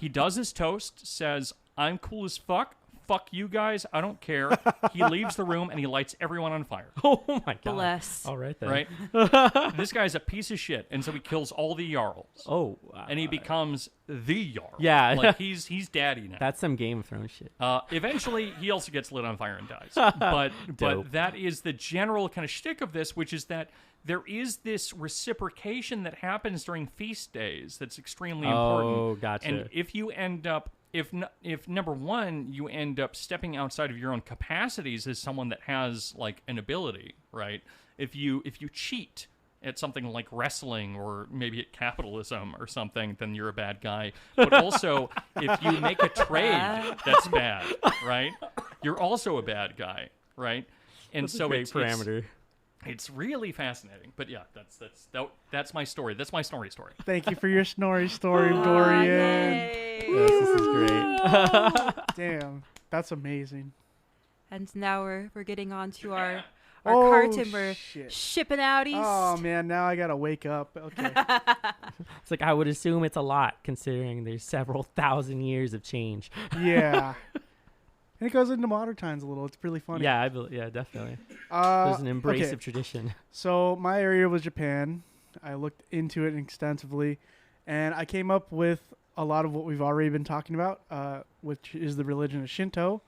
He does his toast, says, "I'm cool as fuck. Fuck you guys. I don't care." He leaves the room, and he lights everyone on fire. Oh, my God. Bless. All right, then. Right? This guy's a piece of shit, and so he kills all the Jarls. Oh. And he becomes the Jarl. Yeah. Like, he's daddy now. That's some Game of Thrones shit. Eventually, he also gets lit on fire and dies. But that is the general kind of shtick of this, which is that there is this reciprocation that happens during feast days that's extremely important. Oh, gotcha. And if you end up, if number one, you end up stepping outside of your own capacities as someone that has like an ability, right? If you cheat at something like wrestling or maybe at capitalism or something, then you're a bad guy. But also, if you make a trade that's bad, right? You're also a bad guy, right? And That's so a great parameter. It's really fascinating. But yeah, that's my story. That's my Snorri story. Thank you for your Snorri story, Dorian. Yay. Yes, this is great. Damn, that's amazing. And now we're getting on to our Oh, cart, and we're shit. shipping out east. Oh man, now I gotta wake up. Okay. It's like I would assume it's a lot, considering there's several thousand years of change. Yeah. And it goes into modern times a little. It's really funny. Yeah, yeah, definitely. There's an embrace okay. of tradition. So my area was Japan. I looked into it extensively, and I came up with a lot of what we've already been talking about, which is the religion of Shinto.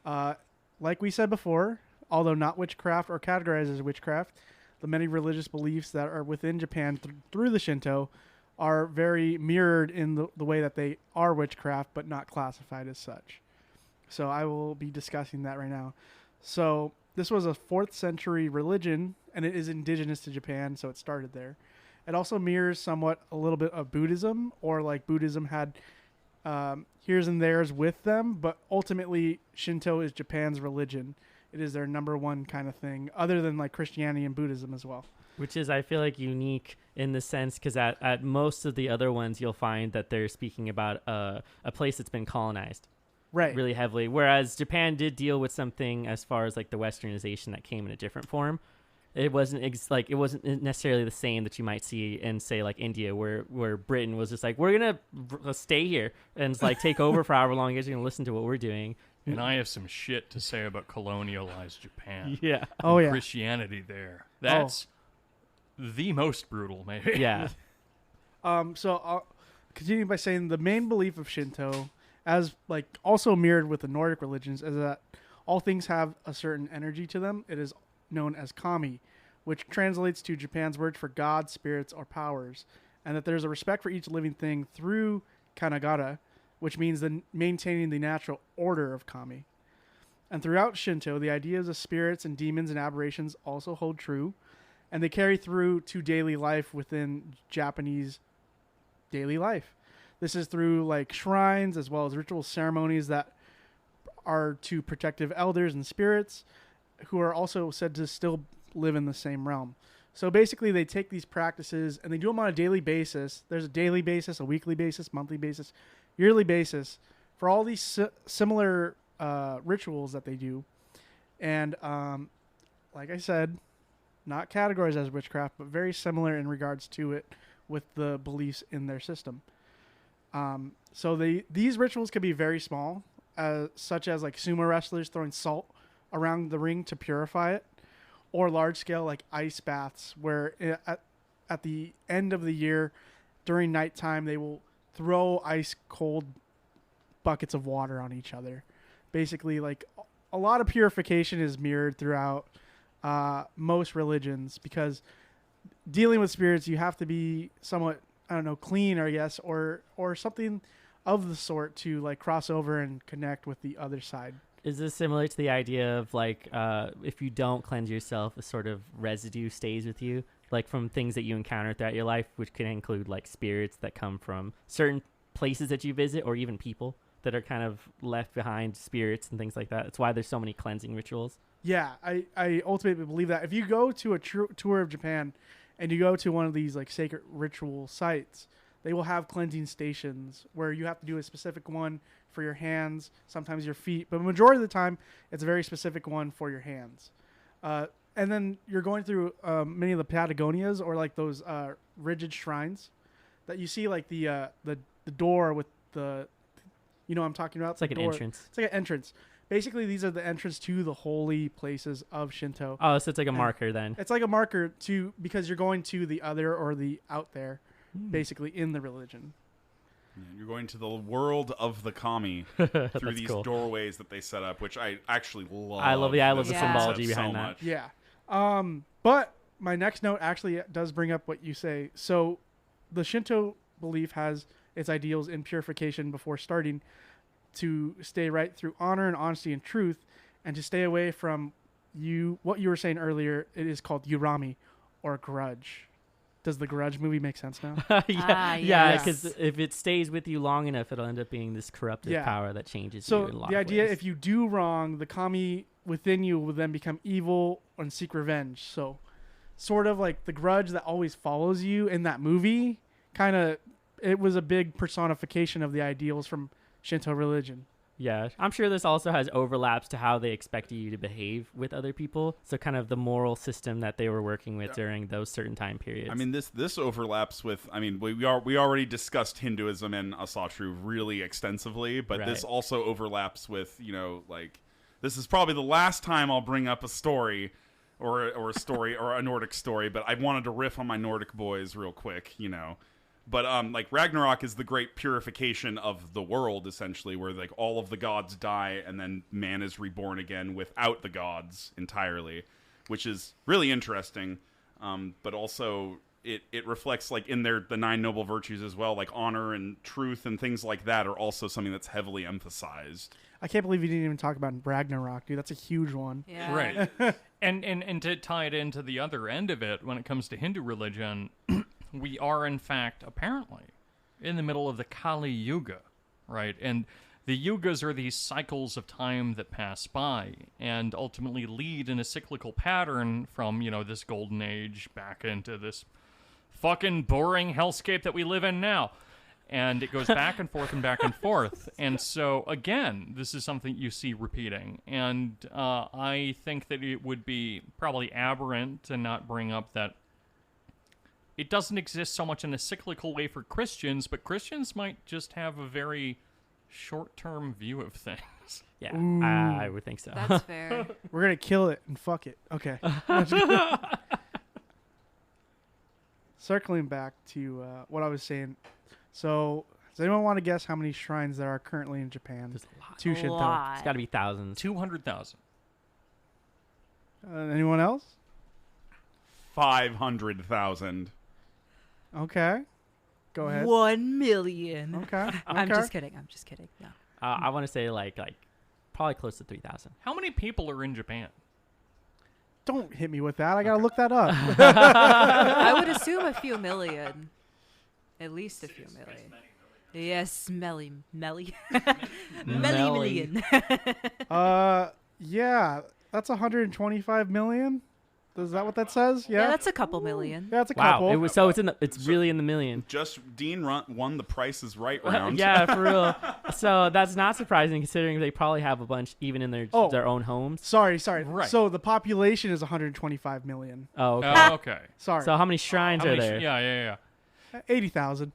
Like we said before, although not witchcraft or categorized as witchcraft, the many religious beliefs that are within Japan through the Shinto are very mirrored in the way that they are witchcraft, but not classified as such. So I will be discussing that right now. So this was a 4th century religion, and it is indigenous to Japan, so it started there. It also mirrors somewhat a little bit of Buddhism, or like Buddhism had here's and there's with them, but ultimately Shinto is Japan's religion. It is their number one kind of thing, other than like Christianity and Buddhism as well. Which is, I feel like, unique in the sense, because at most of the other ones, you'll find that they're speaking about a place that's been colonized. Right. Really heavily. Whereas Japan did deal with something as far as like the westernization that came in a different form. it wasn't it wasn't necessarily the same that you might see in, say, like India, where Britain was just like, we're gonna stay here and like take over for however long you guys are gonna listen to what we're doing. And I have some shit to say about colonialized Japan. Yeah. Oh yeah. Christianity there. That's the most brutal, maybe. Yeah. So I'll continue by saying the main belief of Shinto, as like also mirrored with the Nordic religions, is that all things have a certain energy to them. It is known as kami, which translates to Japan's word for God, spirits, or powers, and that there's a respect for each living thing through kanagara, which means maintaining the natural order of kami. And throughout Shinto, the ideas of spirits and demons and aberrations also hold true, and they carry through to daily life within Japanese daily life. This is through like shrines as well as ritual ceremonies that are to protective elders and spirits who are also said to still live in the same realm. So basically they take these practices and they do them on a daily basis. There's a daily basis, a weekly basis, monthly basis, yearly basis for all these similar rituals that they do. And like I said, not categorized as witchcraft, but very similar in regards to it with the beliefs in their system. So these rituals can be very small, such as like sumo wrestlers throwing salt around the ring to purify it, or large scale like ice baths where at the end of the year during nighttime they will throw ice cold buckets of water on each other. Basically, like a lot of purification is mirrored throughout most religions, because dealing with spirits you have to be somewhat, I don't know, clean, I guess, or something of the sort to like cross over and connect with the other side. Is this similar to the idea of like if you don't cleanse yourself, a sort of residue stays with you, like from things that you encounter throughout your life, which can include like spirits that come from certain places that you visit, or even people that are kind of left behind, spirits and things like that. That's why there's so many cleansing rituals. Yeah, I ultimately believe that. If you go to a tour of Japan and you go to one of these like sacred ritual sites, they will have cleansing stations where you have to do a specific one for your hands, sometimes your feet, but majority of the time it's a very specific one for your hands. And then you're going through many of the Patagonias, or like those rigid shrines that you see, like the door with the, you know what I'm talking about? It's like an door. entrance. It's like an entrance. Basically, these are the entrance to the holy places of Shinto. Oh, so it's like a marker then. It's like a marker because you're going to the other or the out there, basically in the religion. Yeah, you're going to the world of the kami through these doorways that they set up, which I actually love. I love the symbology behind so that. much. Yeah. But my next note actually does bring up what you say. So the Shinto belief has its ideals in purification before starting, to stay right through honor and honesty and truth, and to stay away from what you were saying earlier. It is called urami, or grudge. Does the Grudge movie make sense now? Yeah, because if it stays with you long enough, it'll end up being this corruptive power that changes you in a lot of ways. So the idea, if you do wrong, the kami within you will then become evil and seek revenge. So sort of like the grudge that always follows you in that movie, it was a big personification of the ideals from Shinto religion. Yeah, I'm sure this also has overlaps to how they expected you to behave with other people. So kind of the moral system that they were working with during those certain time periods. I mean, this overlaps with, I mean, we already discussed Hinduism and Asatru really extensively, but this also overlaps with, you know, like, this is probably the last time I'll bring up a story or a story or a Nordic story, but I wanted to riff on my Nordic boys real quick, you know. But like Ragnarok is the great purification of the world, essentially, where like all of the gods die and then man is reborn again without the gods entirely, which is really interesting. But also it reflects like in the 9 noble virtues as well, like honor and truth and things like that are also something that's heavily emphasized. I can't believe you didn't even talk about Ragnarok, dude. That's a huge one. Yeah. Right. and to tie it into the other end of it, when it comes to Hindu religion, we are, in fact, apparently, in the middle of the Kali Yuga, right? And the yugas are these cycles of time that pass by and ultimately lead in a cyclical pattern from, you know, this golden age back into this fucking boring hellscape that we live in now. And it goes back and forth and back and forth. And so, again, this is something you see repeating. And I think that it would be probably aberrant to not bring up that it doesn't exist so much in a cyclical way for Christians, but Christians might just have a very short-term view of things. Yeah, I would think so. That's fair. We're going to kill it and fuck it. Okay. Circling back to what I was saying. So, does anyone want to guess how many shrines there are currently in Japan? There's a lot. To Shinto. It's got to be thousands. 200,000. Anyone else? 500,000. Okay. Go ahead. 1 million. Okay. I'm okay. just kidding. No. I want to say like probably close to 3,000. How many people are in Japan? Don't hit me with that. I got to look that up. I would assume a few million. At least a few million. Yes, smelly. Melly million. Yeah. That's 125 million. Is that what that says? Yeah. Yeah, that's a couple million. Yeah, that's a couple. Wow. It's really in the million. Just Dean won the Price is Right round. Yeah, for real. So that's not surprising considering they probably have a bunch even in their own homes. Sorry. Right. So the population is 125 million. Oh, okay. Oh, okay. Sorry. So how many shrines are there? Yeah. 80,000.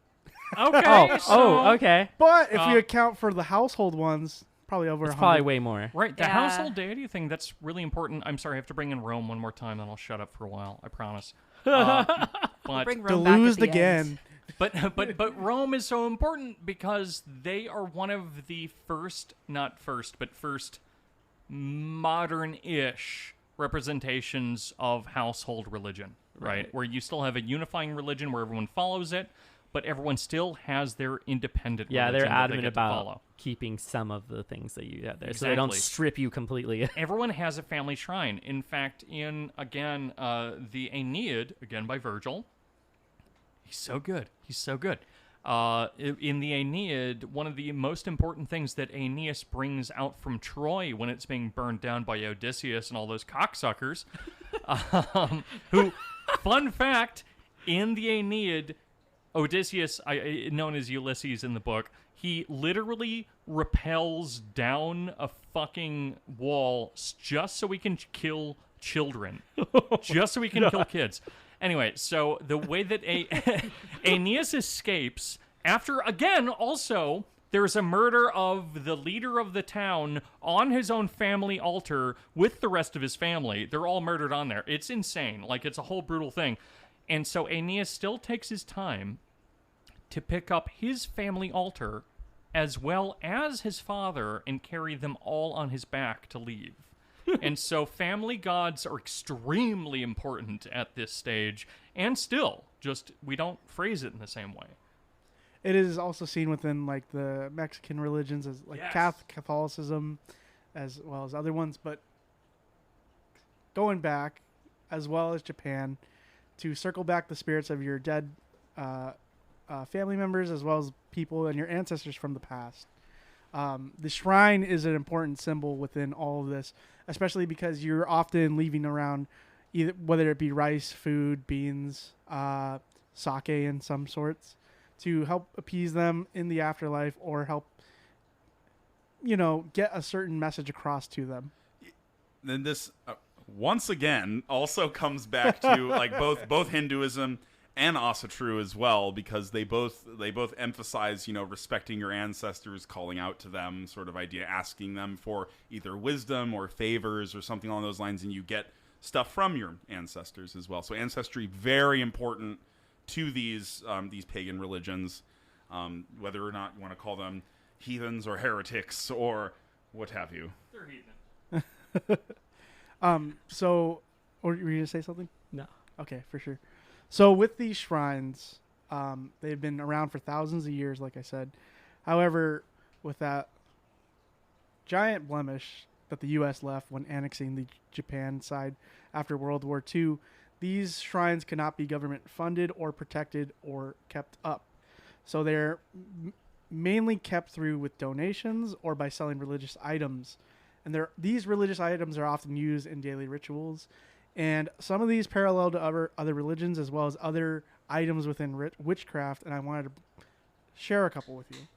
Okay. Okay. But if you account for the household ones, probably over It's 100. probably way more. Right, the Yeah. household deity thing, that's really important. I'm sorry, I have to bring in Rome one more time, then I'll shut up for a while, I promise. But Bring Rome back at Deluged the again. end. but Rome is so important because they are one of the first modern-ish representations of household religion, right? Where you still have a unifying religion where everyone follows it, but everyone still has their independent religion they're that they adamant get to about follow. keeping some of the things that you have there, so they don't Exactly. strip you completely. Everyone has a family shrine. In fact, in, again, the Aeneid, again by Virgil, he's so good. In the Aeneid, one of the most important things that Aeneas brings out from Troy when it's being burned down by Odysseus and all those cocksuckers, who, fun fact, in the Aeneid, Odysseus, known as Ulysses in the book, he literally rappels down a fucking wall just so he can kill children. Just so he can kill kids. Anyway, so the way that Aeneas escapes, after, again, also, there's a murder of the leader of the town on his own family altar with the rest of his family. They're all murdered on there. It's insane. Like, it's a whole brutal thing. And so Aeneas still takes his time to pick up his family altar as well as his father and carry them all on his back to leave. And so family gods are extremely important at this stage, and still, just we don't phrase it in the same way. It is also seen within like the Mexican religions as like Catholicism as well as other ones, but going back as well as Japan to circle back the spirits of your dead family members as well as people and your ancestors from the past. The shrine is an important symbol within all of this, especially because you're often leaving around either whether it be rice, food, beans, sake in some sorts to help appease them in the afterlife or help, get a certain message across to them. Then this once again also comes back to like both Hinduism and Asura as well, because they both emphasize respecting your ancestors, calling out to them, sort of idea, asking them for either wisdom or favors or something along those lines, and you get stuff from your ancestors as well. So ancestry, very important to these pagan religions, whether or not you want to call them heathens or heretics or what have you. They're heathen. So, or were you going to say something? No. Okay, for sure. So with these shrines, they've been around for thousands of years, like I said. However, with that giant blemish that the U.S. left when annexing the Japan side after World War II, these shrines cannot be government funded or protected or kept up. So they're mainly kept through with donations or by selling religious items. And these religious items are often used in daily rituals. And some of these parallel to other religions as well as other items within witchcraft. And I wanted to share a couple with you.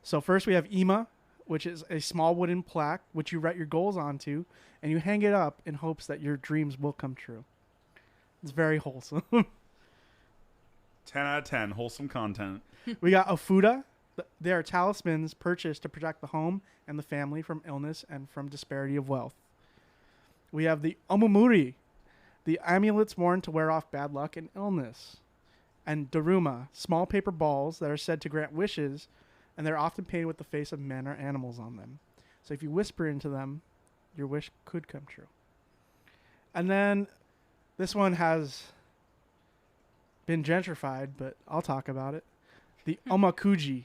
So first we have Ima, which is a small wooden plaque which you write your goals onto, and you hang it up in hopes that your dreams will come true. It's very wholesome. 10 out of 10. Wholesome content. We got Ofuda. They are talismans purchased to protect the home and the family from illness and from disparity of wealth. We have the Omamuri, the amulets worn to wear off bad luck and illness. And Daruma, small paper balls that are said to grant wishes, and they're often painted with the face of men or animals on them. So if you whisper into them, your wish could come true. And then this one has been gentrified, but I'll talk about it. The Omakuji,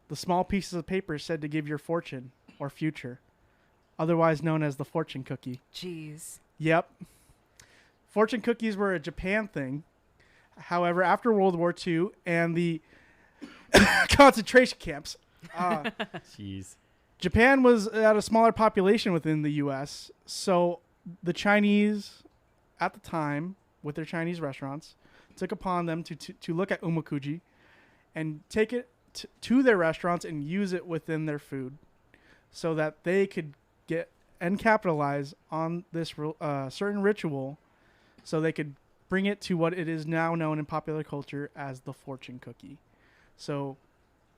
the small pieces of paper said to give your fortune or future, otherwise known as the fortune cookie. Jeez. Yep. Fortune cookies were a Japan thing. However, after World War II and the concentration camps, Jeez. Japan was at a smaller population within the U.S., so the Chinese, at the time, with their Chinese restaurants, took upon them to look at Omakuji and take it to their restaurants and use it within their food so that they could get and capitalize on this certain ritual so they could bring it to what it is now known in popular culture as the fortune cookie. So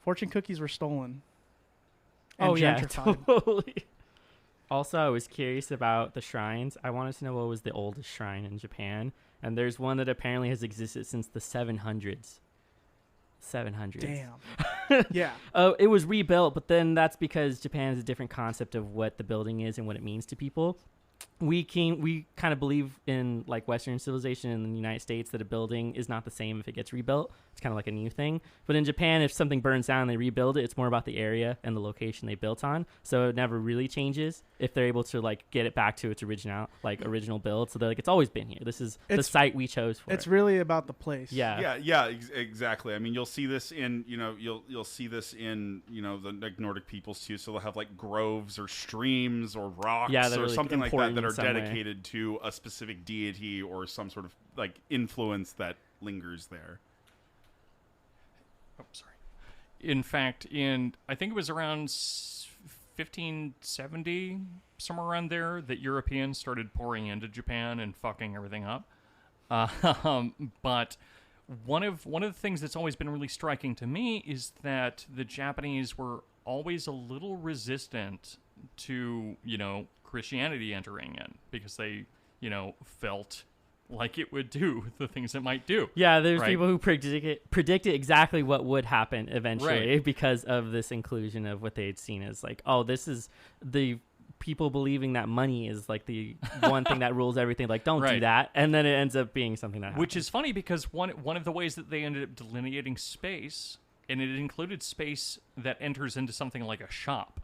fortune cookies were stolen. And gentrified. Totally. Also, I was curious about the shrines. I wanted to know what was the oldest shrine in Japan. And there's one that apparently has existed since the 700s. 700s. Damn. Yeah. It was rebuilt, but then that's because Japan has a different concept of what the building is and what it means to people. We kind of believe in like Western civilization in the United States that a building is not the same if it gets rebuilt. It's kind of like a new thing. But in Japan, if something burns down and they rebuild it, it's more about the area and the location they built on. So it never really changes if they're able to like get it back to its original build. So they're like, it's always been here. This is the site we chose for. It's really about the place. Yeah. Exactly. I mean, you'll see this in you'll see this in the like Nordic peoples too. So they'll have like groves or streams or rocks or really something like that that are some way. dedicated to a specific deity or some sort of like influence that lingers there. Oh, sorry. In fact, I think it was around 1570, somewhere around there, that Europeans started pouring into Japan and fucking everything up. But one of the things that's always been really striking to me is that the Japanese were always a little resistant to, Christianity entering in because they, felt like it would do the things it might do. Yeah, there's right? people who predicted exactly what would happen eventually because of this inclusion of what they had seen as like, oh, this is the people believing that money is like the one thing that rules everything. Like, don't do that. And then it ends up being something that happens. Which is funny because one of the ways that they ended up delineating space, and it included space that enters into something like a shop,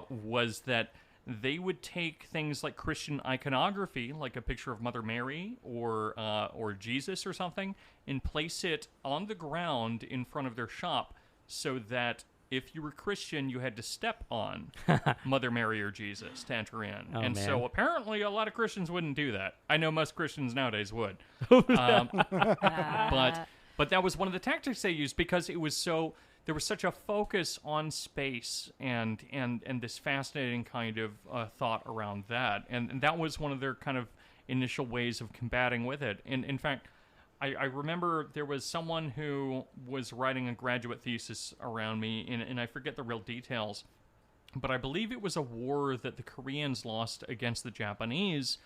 was that they would take things like Christian iconography, like a picture of Mother Mary or Jesus or something, and place it on the ground in front of their shop so that if you were Christian, you had to step on Mother Mary or Jesus to enter in. So apparently a lot of Christians wouldn't do that. I know most Christians nowadays would. But that was one of the tactics they used because it was so... There was such a focus on space and this fascinating kind of thought around that. And that was one of their kind of initial ways of combating with it. And in fact, I remember there was someone who was writing a graduate thesis around me, and I forget the real details, but I believe it was a war that the Koreans lost against the Japanese.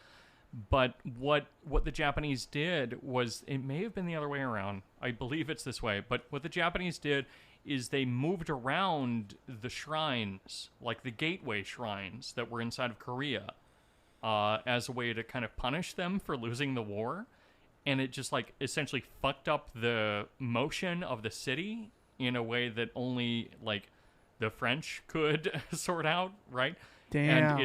But what the Japanese did was, it may have been the other way around. I believe it's this way. But what the Japanese did is they moved around the shrines, like the gateway shrines that were inside of Korea, as a way to kind of punish them for losing the war. And it just like essentially fucked up the motion of the city in a way that only like the French could sort out, right? Damn. And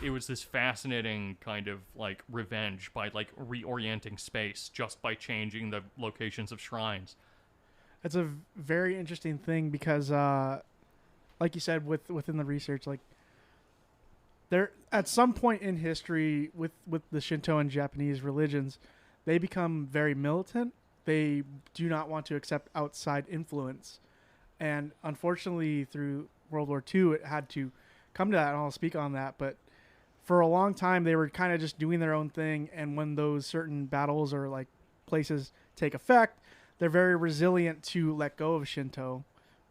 it was this fascinating kind of like revenge by like reorienting space just by changing the locations of shrines. It's a very interesting thing because, like you said, within the research, like there at some point in history with the Shinto and Japanese religions, they become very militant. They do not want to accept outside influence And unfortunately, through World War II, it had to come to that, and I'll speak on that. But for a long time, they were kind of just doing their own thing. And when those certain battles or like places take effect, they're very resilient to let go of Shinto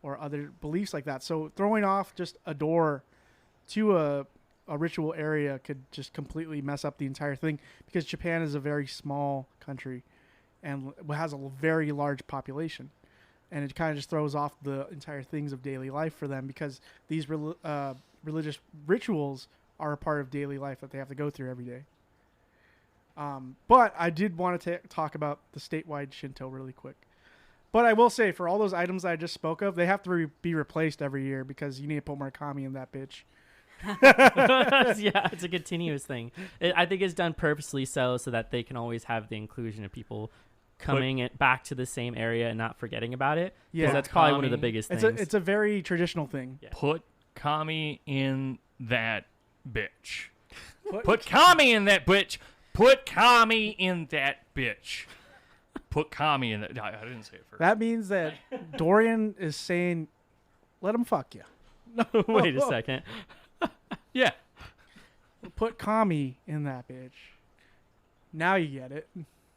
or other beliefs like that. So throwing off just a door to a ritual area could just completely mess up the entire thing, because Japan is a very small country and has a very large population. And it kind of just throws off the entire things of daily life for them, because these religious rituals are a part of daily life that they have to go through every day. But I did want to talk about the statewide Shinto really quick. But I will say, for all those items I just spoke of, they have to be replaced every year, because you need to put more kami in that bitch. Yeah, it's a continuous thing. I think it's done purposely so that they can always have the inclusion of people coming back to the same area and not forgetting about it. Yeah, that's probably one of the biggest things. It's a very traditional thing. Yeah. Put kami in that bitch. Put kami in that bitch. Put kami in that bitch. Put kami in that. I didn't say it first. That means that Dorian is saying, let him fuck you. Wait a second. Yeah. Put kami in that bitch. Now you get it.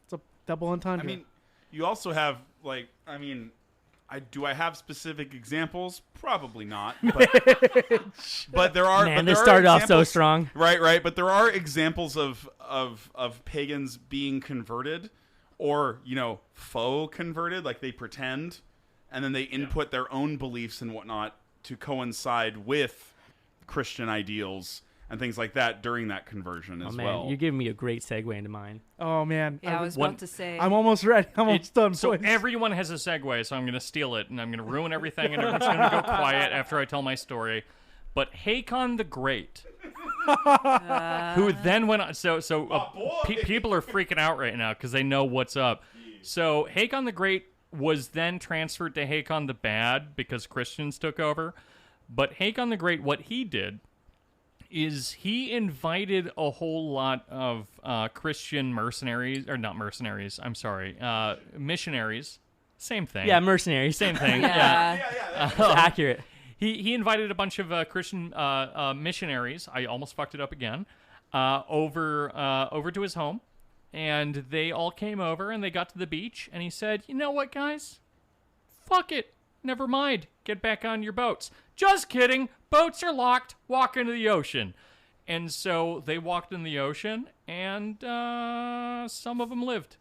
It's a double entendre. I mean, you also have, like, do I have specific examples? Probably not. But there are. Man, but there this are started off so examples- strong. Right. But there are examples of pagans being converted, or faux converted, like they pretend, and then they input their own beliefs and whatnot to coincide with Christian ideals and things like that during that conversion as well. You're giving me a great segue into mine. oh, man. Yeah, I was about to say. I'm almost ready. I'm almost done. So boys. everyone has a segue, so I'm going to steal it, and I'm going to ruin everything, and everyone's going to go quiet after I tell my story. But Hakon the Great, who then went on... people are freaking out right now because they know what's up. So Hakon the Great was then transferred to Hakon the Bad because Christians took over. But Hakon the Great, what he did is he invited a whole lot of Christian mercenaries, or not mercenaries, I'm sorry, missionaries. Same thing. Yeah, mercenaries. Same thing. Yeah. It's accurate. He invited a bunch of Christian missionaries. I almost fucked it up again. Over to his home, and they all came over and they got to the beach, and he said, "You know what, guys? Fuck it. Never mind. Get back on your boats." Just kidding. Boats are locked. Walk into the ocean. And so they walked in the ocean, and some of them lived.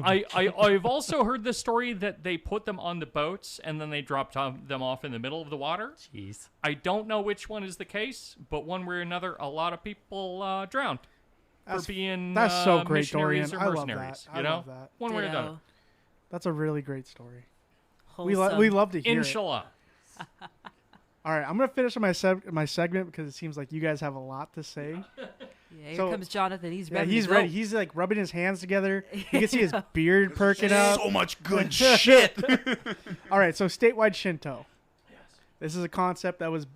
I've also heard the story that they put them on the boats and then they dropped them off in the middle of the water. Jeez. I don't know which one is the case, but one way or another, a lot of people drowned for being that's so great, missionaries Dorian. or I love mercenaries. that. You I know, love that. one way or another. Ditto. That's a really great story. Wholesome. We love to hear it. Inshallah. All right, I'm going to finish my segment because it seems like you guys have a lot to say. Yeah, here So- comes Jonathan. He's Yeah, ready. he's to go. ready. He's like rubbing his hands together. You can see his beard perking up. So much good shit. All right, so statewide Shinto. This is a concept that was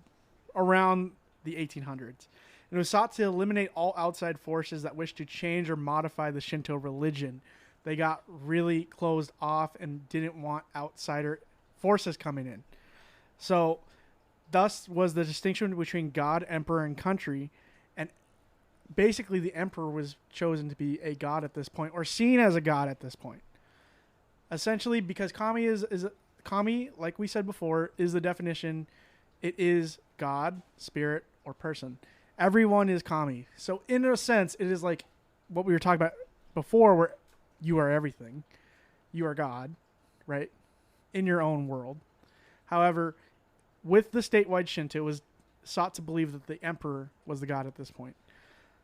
around the 1800s. It was sought to eliminate all outside forces that wished to change or modify the Shinto religion. They got really closed off and didn't want outsider forces coming in. So, thus was the distinction between God, emperor, and country. And basically, the emperor was chosen to be a god at this point, or seen as a god at this point. Essentially, because kami is kami, like we said before, is the definition. It is God, spirit, or person. Everyone is kami. So in a sense, it is like what we were talking about before, where you are everything. You are God, right? In your own world. However, with the statewide Shinto, it was sought to believe that the emperor was the god at this point.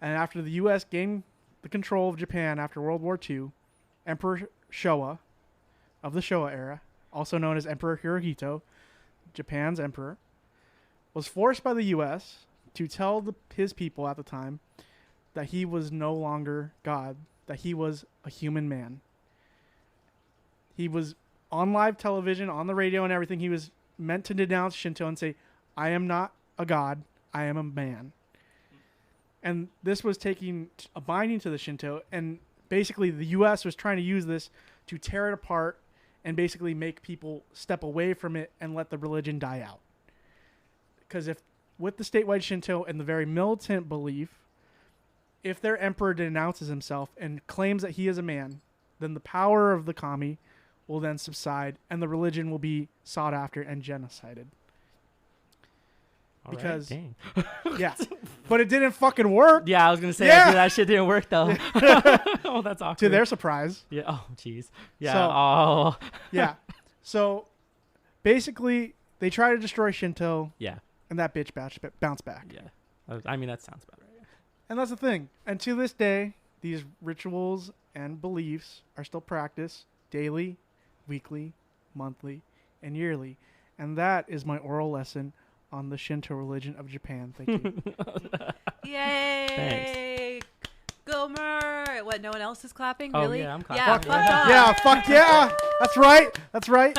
And after the U.S. gained the control of Japan after World War II, Emperor Showa of the Showa era, also known as Emperor Hirohito, Japan's emperor, was forced by the U.S. to tell his people at the time that he was no longer God, that he was a human man. He was on live television, on the radio and everything. He was meant to denounce Shinto and say, I am not a god, I am a man. And this was taking a binding to the Shinto, and basically the U.S. was trying to use this to tear it apart and basically make people step away from it and let the religion die out. Because if with the statewide Shinto and the very militant belief, if their emperor denounces himself and claims that he is a man, then the power of the kami will then subside and the religion will be sought after and genocided. Because, yeah, but it didn't fucking work. Yeah, I was gonna say that shit didn't work though. Oh, that's awkward. To their surprise. Yeah. Oh, jeez. Yeah. Yeah. So, basically, they try to destroy Shinto. Yeah. And that bitch bounced back. Yeah. I mean, that sounds about right. And that's the thing. And to this day, these rituals and beliefs are still practiced daily, weekly, monthly, and yearly. And that is my oral lesson on the Shinto religion of Japan. Thank you. Yay! Thanks. Gomer! What, no one else is clapping? Oh, Really? yeah, I'm clapping. Yeah, fuck off. Yeah, fuck yeah. That's right. That's right.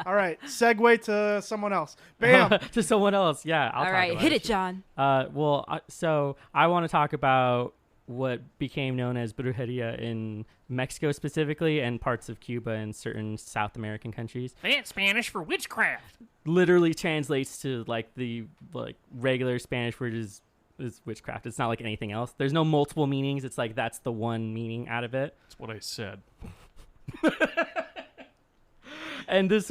All right. Segue to someone else. Bam. To someone else. Yeah. All right. Hit it, John. So I want to talk about what became known as Brujedia in Mexico specifically and parts of Cuba and certain South American countries. That's Spanish for witchcraft. Literally translates to the regular Spanish word is witchcraft. It's not like anything else. There's no multiple meanings. It's like that's the one meaning out of it. That's what I said. And this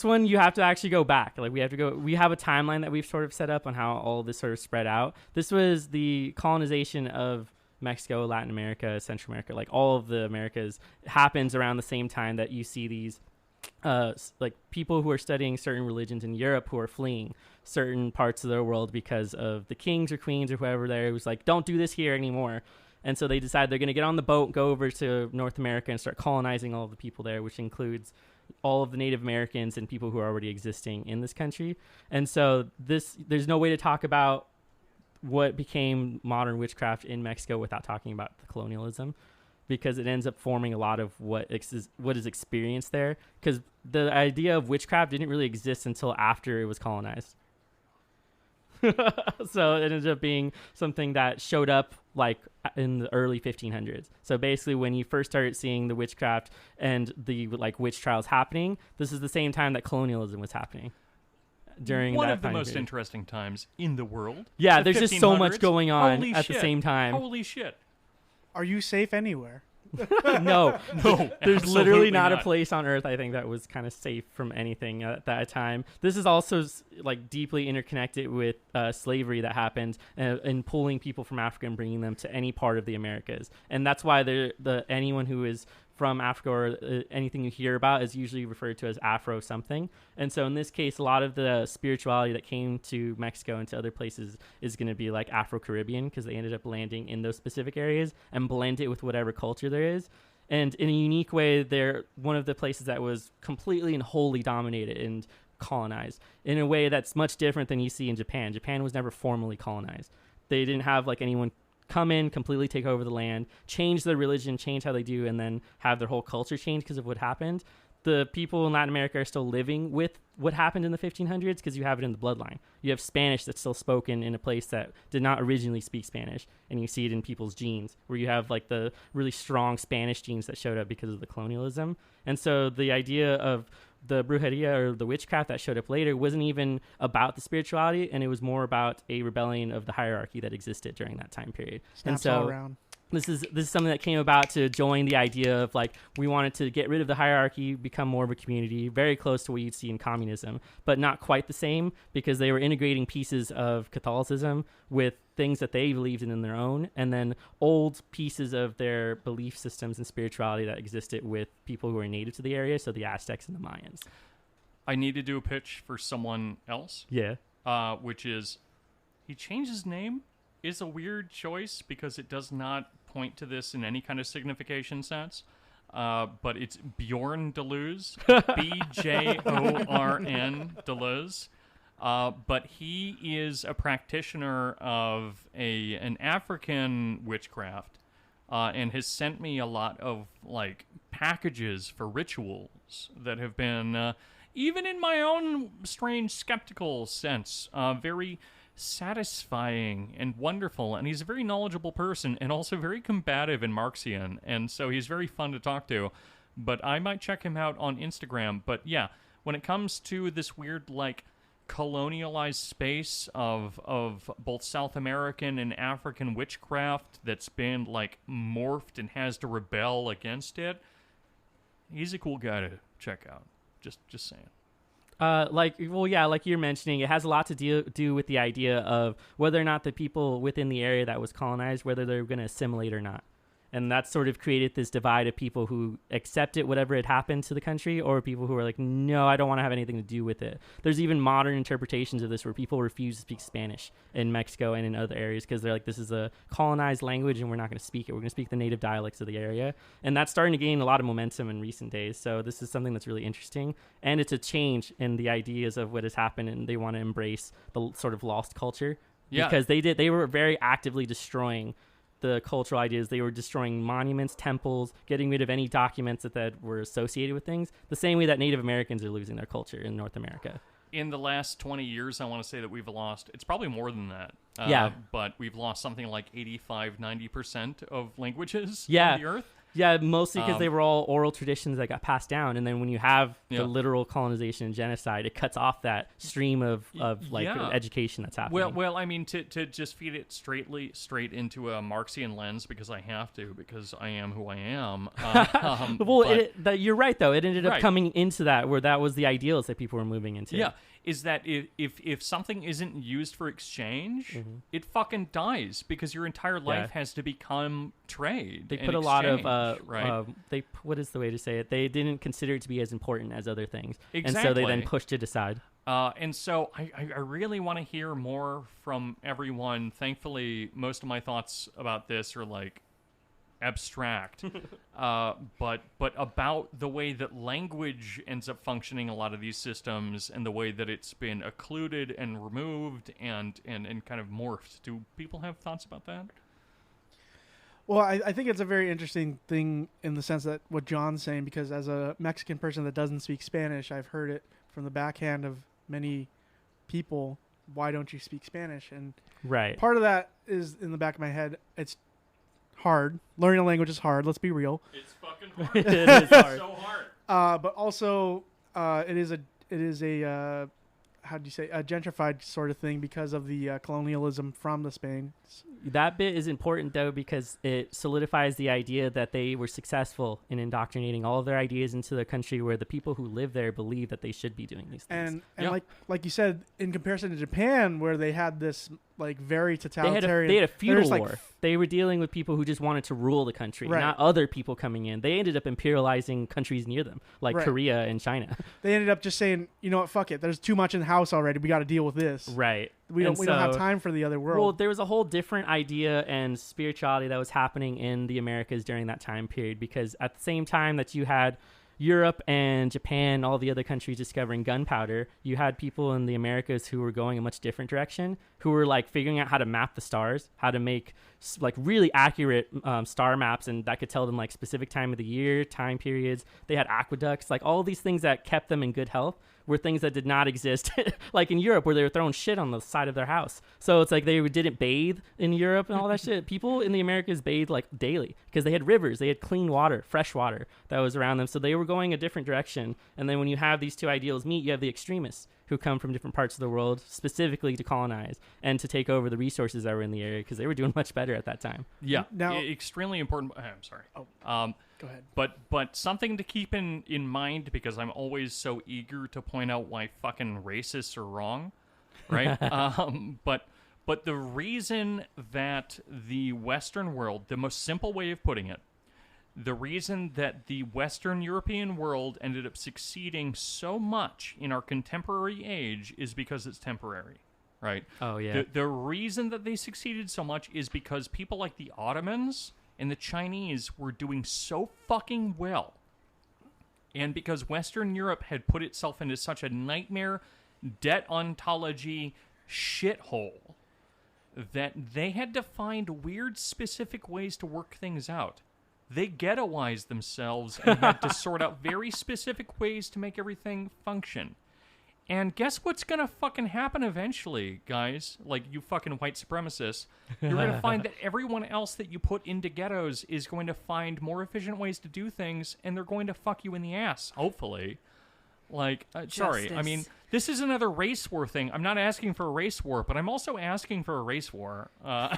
one you have to actually go back. We have a timeline that we've sort of set up on how all this sort of spread out. This was the colonization of Mexico, Latin America, Central America, all of the Americas happens around the same time that you see these people who are studying certain religions in Europe who are fleeing certain parts of their world because of the kings or queens or whoever there who's like, don't do this here anymore. And so they decide they're going to get on the boat, go over to North America and start colonizing all of the people there, which includes all of the Native Americans and people who are already existing in this country. And so there's no way to talk about what became modern witchcraft in Mexico without talking about the colonialism, because it ends up forming a lot of what is experienced there, because the idea of witchcraft didn't really exist until after it was colonized. So it ended up being something that showed up in the early 1500s. So basically when you first started seeing the witchcraft and the witch trials happening, this is the same time that colonialism was happening. During one that of the time most period. interesting times in the world. Yeah, the there's just so much 1500s. going on Holy at shit. the same time. Holy shit. Are you safe anywhere? No, there's literally not a not. place on Earth I think that was kind of safe from anything at that time. This is also deeply interconnected with slavery that happened and pulling people from Africa and bringing them to any part of the Americas, and that's why anyone who is from Africa or anything you hear about is usually referred to as Afro something. And so in this case, a lot of the spirituality that came to Mexico and to other places is going to be Afro-Caribbean, because they ended up landing in those specific areas and blend it with whatever culture there is. And in a unique way, they're one of the places that was completely and wholly dominated and colonized in a way that's much different than you see in Japan. Japan was never formally colonized. They didn't have anyone come in, completely take over the land, change their religion, change how they do, and then have their whole culture change because of what happened. The people in Latin America are still living with what happened in the 1500s because you have it in the bloodline. You have Spanish that's still spoken in a place that did not originally speak Spanish, and you see it in people's genes, where you have the really strong Spanish genes that showed up because of the colonialism. And so the idea of the brujeria or the witchcraft that showed up later wasn't even about the spirituality, and it was more about a rebellion of the hierarchy that existed during that time period. Snaps and so all around. This is something that came about to join the idea of we wanted to get rid of the hierarchy, become more of a community, very close to what you'd see in communism, but not quite the same, because they were integrating pieces of Catholicism with things that they believed in their own, and then old pieces of their belief systems and spirituality that existed with people who were native to the area, so the Aztecs and the Mayans. I need to do a pitch for someone else. Yeah. Which is, he changed his name. Is a weird choice because it does not point to this in any kind of signification sense. But it's Bjorn Deleuze, Bjorn Deleuze. But he is a practitioner of an African witchcraft, and has sent me a lot of packages for rituals that have been, even in my own strange skeptical sense, very satisfying and wonderful. And he's a very knowledgeable person and also very combative and Marxian, and so he's very fun to talk to. but I might check him out on Instagram. But yeah, when it comes to this weird, like, colonialized space of both South American and African witchcraft that's been, like, morphed and has to rebel against it, he's a cool guy to check out. Just saying. Like you're mentioning, it has a lot to do with the idea of whether or not the people within the area that was colonized, whether they're going to assimilate or not. And that sort of created this divide of people who accepted whatever had happened to the country, or people who were like, no, I don't want to have anything to do with it. There's even modern interpretations of this where people refuse to speak Spanish in Mexico and in other areas because they're like, this is a colonized language and we're not going to speak it. We're going to speak the native dialects of the area. And that's starting to gain a lot of momentum in recent days. So this is something that's really interesting. And it's a change in the ideas of what has happened, and they want to embrace the sort of lost culture. Yeah. Because they were very actively destroying the cultural ideas. They were destroying monuments, temples, getting rid of any documents that were associated with things, the same way that Native Americans are losing their culture in North America. In the last 20 years, I want to say that we've lost, it's probably more than that. But we've lost something like 85-90% of languages on the earth. Yeah, mostly because they were all oral traditions that got passed down, and then when you have the literal colonization and genocide, it cuts off that stream of education that's happening. Well, I mean, to just feed it straight into a Marxian lens, because I have to, because I am who I am. You're right, though. It ended up coming into that, where that was the ideals that people were moving into. Yeah, is that if something isn't used for exchange, it fucking dies, because your entire life has to become trade. They put a lot of what is the way to say it? They didn't consider it to be as important as other things, and so they then pushed it aside. And so I really want to hear more from everyone. Thankfully, most of my thoughts about this are like abstract, but about the way that language ends up functioning in a lot of these systems, and the way that it's been occluded and removed and kind of morphed. Do people have thoughts about that? Well, I think it's a very interesting thing in the sense that what John's saying, because as a Mexican person that doesn't speak Spanish, I've heard it from the backhand of many people, why don't you speak Spanish? And part of that is in the back of my head, it's hard. Learning a language is hard, let's be real. It's fucking hard. It is hard. So hard. But also, it is a how do you say, a gentrified sort of thing because of the colonialism from the Spain. That bit is important, though, because it solidifies the idea that they were successful in indoctrinating all of their ideas into the country, where the people who live there believe that they should be doing these things. And like you said, in comparison to Japan, where they had this like very totalitarian... They had a feudal war. They were dealing with people who just wanted to rule the country, not other people coming in. They ended up imperializing countries near them, like Korea and China. They ended up just saying, you know what, fuck it. There's too much in the house already. We got to deal with this. Right. We don't have time for the other world. Well, there was a whole different idea and spirituality that was happening in the Americas during that time period, because at the same time that you had Europe and Japan, all the other countries discovering gunpowder, you had people in the Americas who were going a much different direction, who were like figuring out how to map the stars, how to make like really accurate star maps, and that could tell them like specific time of the year, time periods. They had aqueducts, like all these things that kept them in good health were things that did not exist like in Europe, where they were throwing shit on the side of their house. So it's like they didn't bathe in Europe and all that shit. People in the Americas bathed like daily because they had rivers, they had clean water, fresh water that was around them. So they were going a different direction. And then when you have these two ideals meet, you have the extremists who come from different parts of the world specifically to colonize and to take over the resources that were in the area, because they were doing much better at that time. Yeah, now, extremely important. I'm sorry. Go ahead. But something to keep in mind, because I'm always so eager to point out why fucking racists are wrong, right? But the reason that the Western world, the most simple way of putting it, the reason that the Western European world ended up succeeding so much in our contemporary age is because it's temporary, right? Oh, yeah. The reason that they succeeded so much is because people like the Ottomans and the Chinese were doing so fucking well. And because Western Europe had put itself into such a nightmare debt ontology shithole that they had to find weird specific ways to work things out. They ghettoized themselves and had to sort out very specific ways to make everything function. And guess what's gonna fucking happen eventually, guys? Like, you fucking white supremacists. You're gonna find that everyone else that you put into ghettos is going to find more efficient ways to do things, and they're going to fuck you in the ass, hopefully. Like, sorry, I mean, this is another race war thing. I'm not asking for a race war, but I'm also asking for a race war. I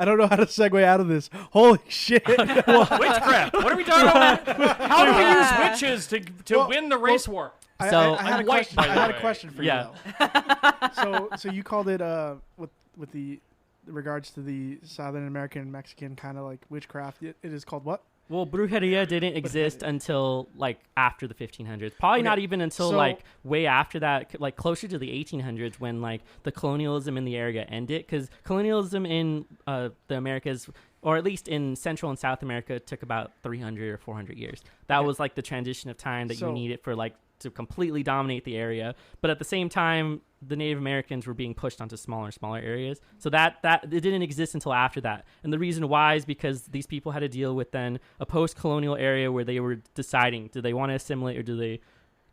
don't know how to segue out of this. Holy shit. Witchcraft. What are we talking about? How do we use witches to win the race war? I had a question for you, though. So you called it, with the regards to the Southern American and Mexican kind of like witchcraft, it is called what? Well, Brujedia didn't exist until like after the 1500s. Probably not even until like way after that, like closer to the 1800s when like the colonialism in the area ended. Because colonialism in the Americas, or at least in Central and South America, took about 300 or 400 years. That was like the transition of time that you needed for like to completely dominate the area. But at the same time, the Native Americans were being pushed onto smaller and smaller areas. So that it didn't exist until after that. And the reason why is because these people had to deal with then a post-colonial area where they were deciding, do they want to assimilate or do they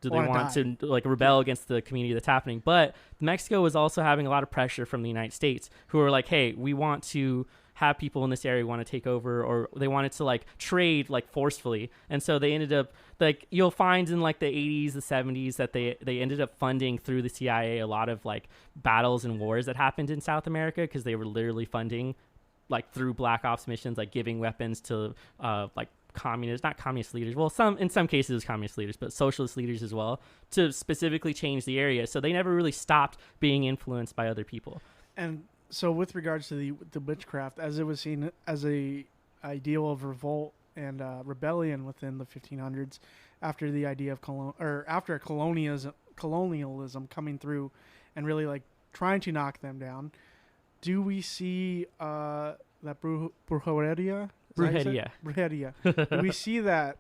want to like rebel against the community that's happening? But Mexico was also having a lot of pressure from the United States, who were like, hey, we want to have people in this area want to take over, or they wanted to like trade like forcefully. And so they ended up, like, you'll find in like the 80s, the 70s that they ended up funding through the CIA a lot of like battles and wars that happened in South America, because they were literally funding like through black ops missions, like giving weapons to like not communist leaders, well, in some cases it was communist leaders, but socialist leaders as well, to specifically change the area. So they never really stopped being influenced by other people. And so with regards to the witchcraft, as it was seen as a ideal of revolt and rebellion within the 1500s, after the idea of after colonialism coming through and really like trying to knock them down, do we see that Brujedia? Do we see that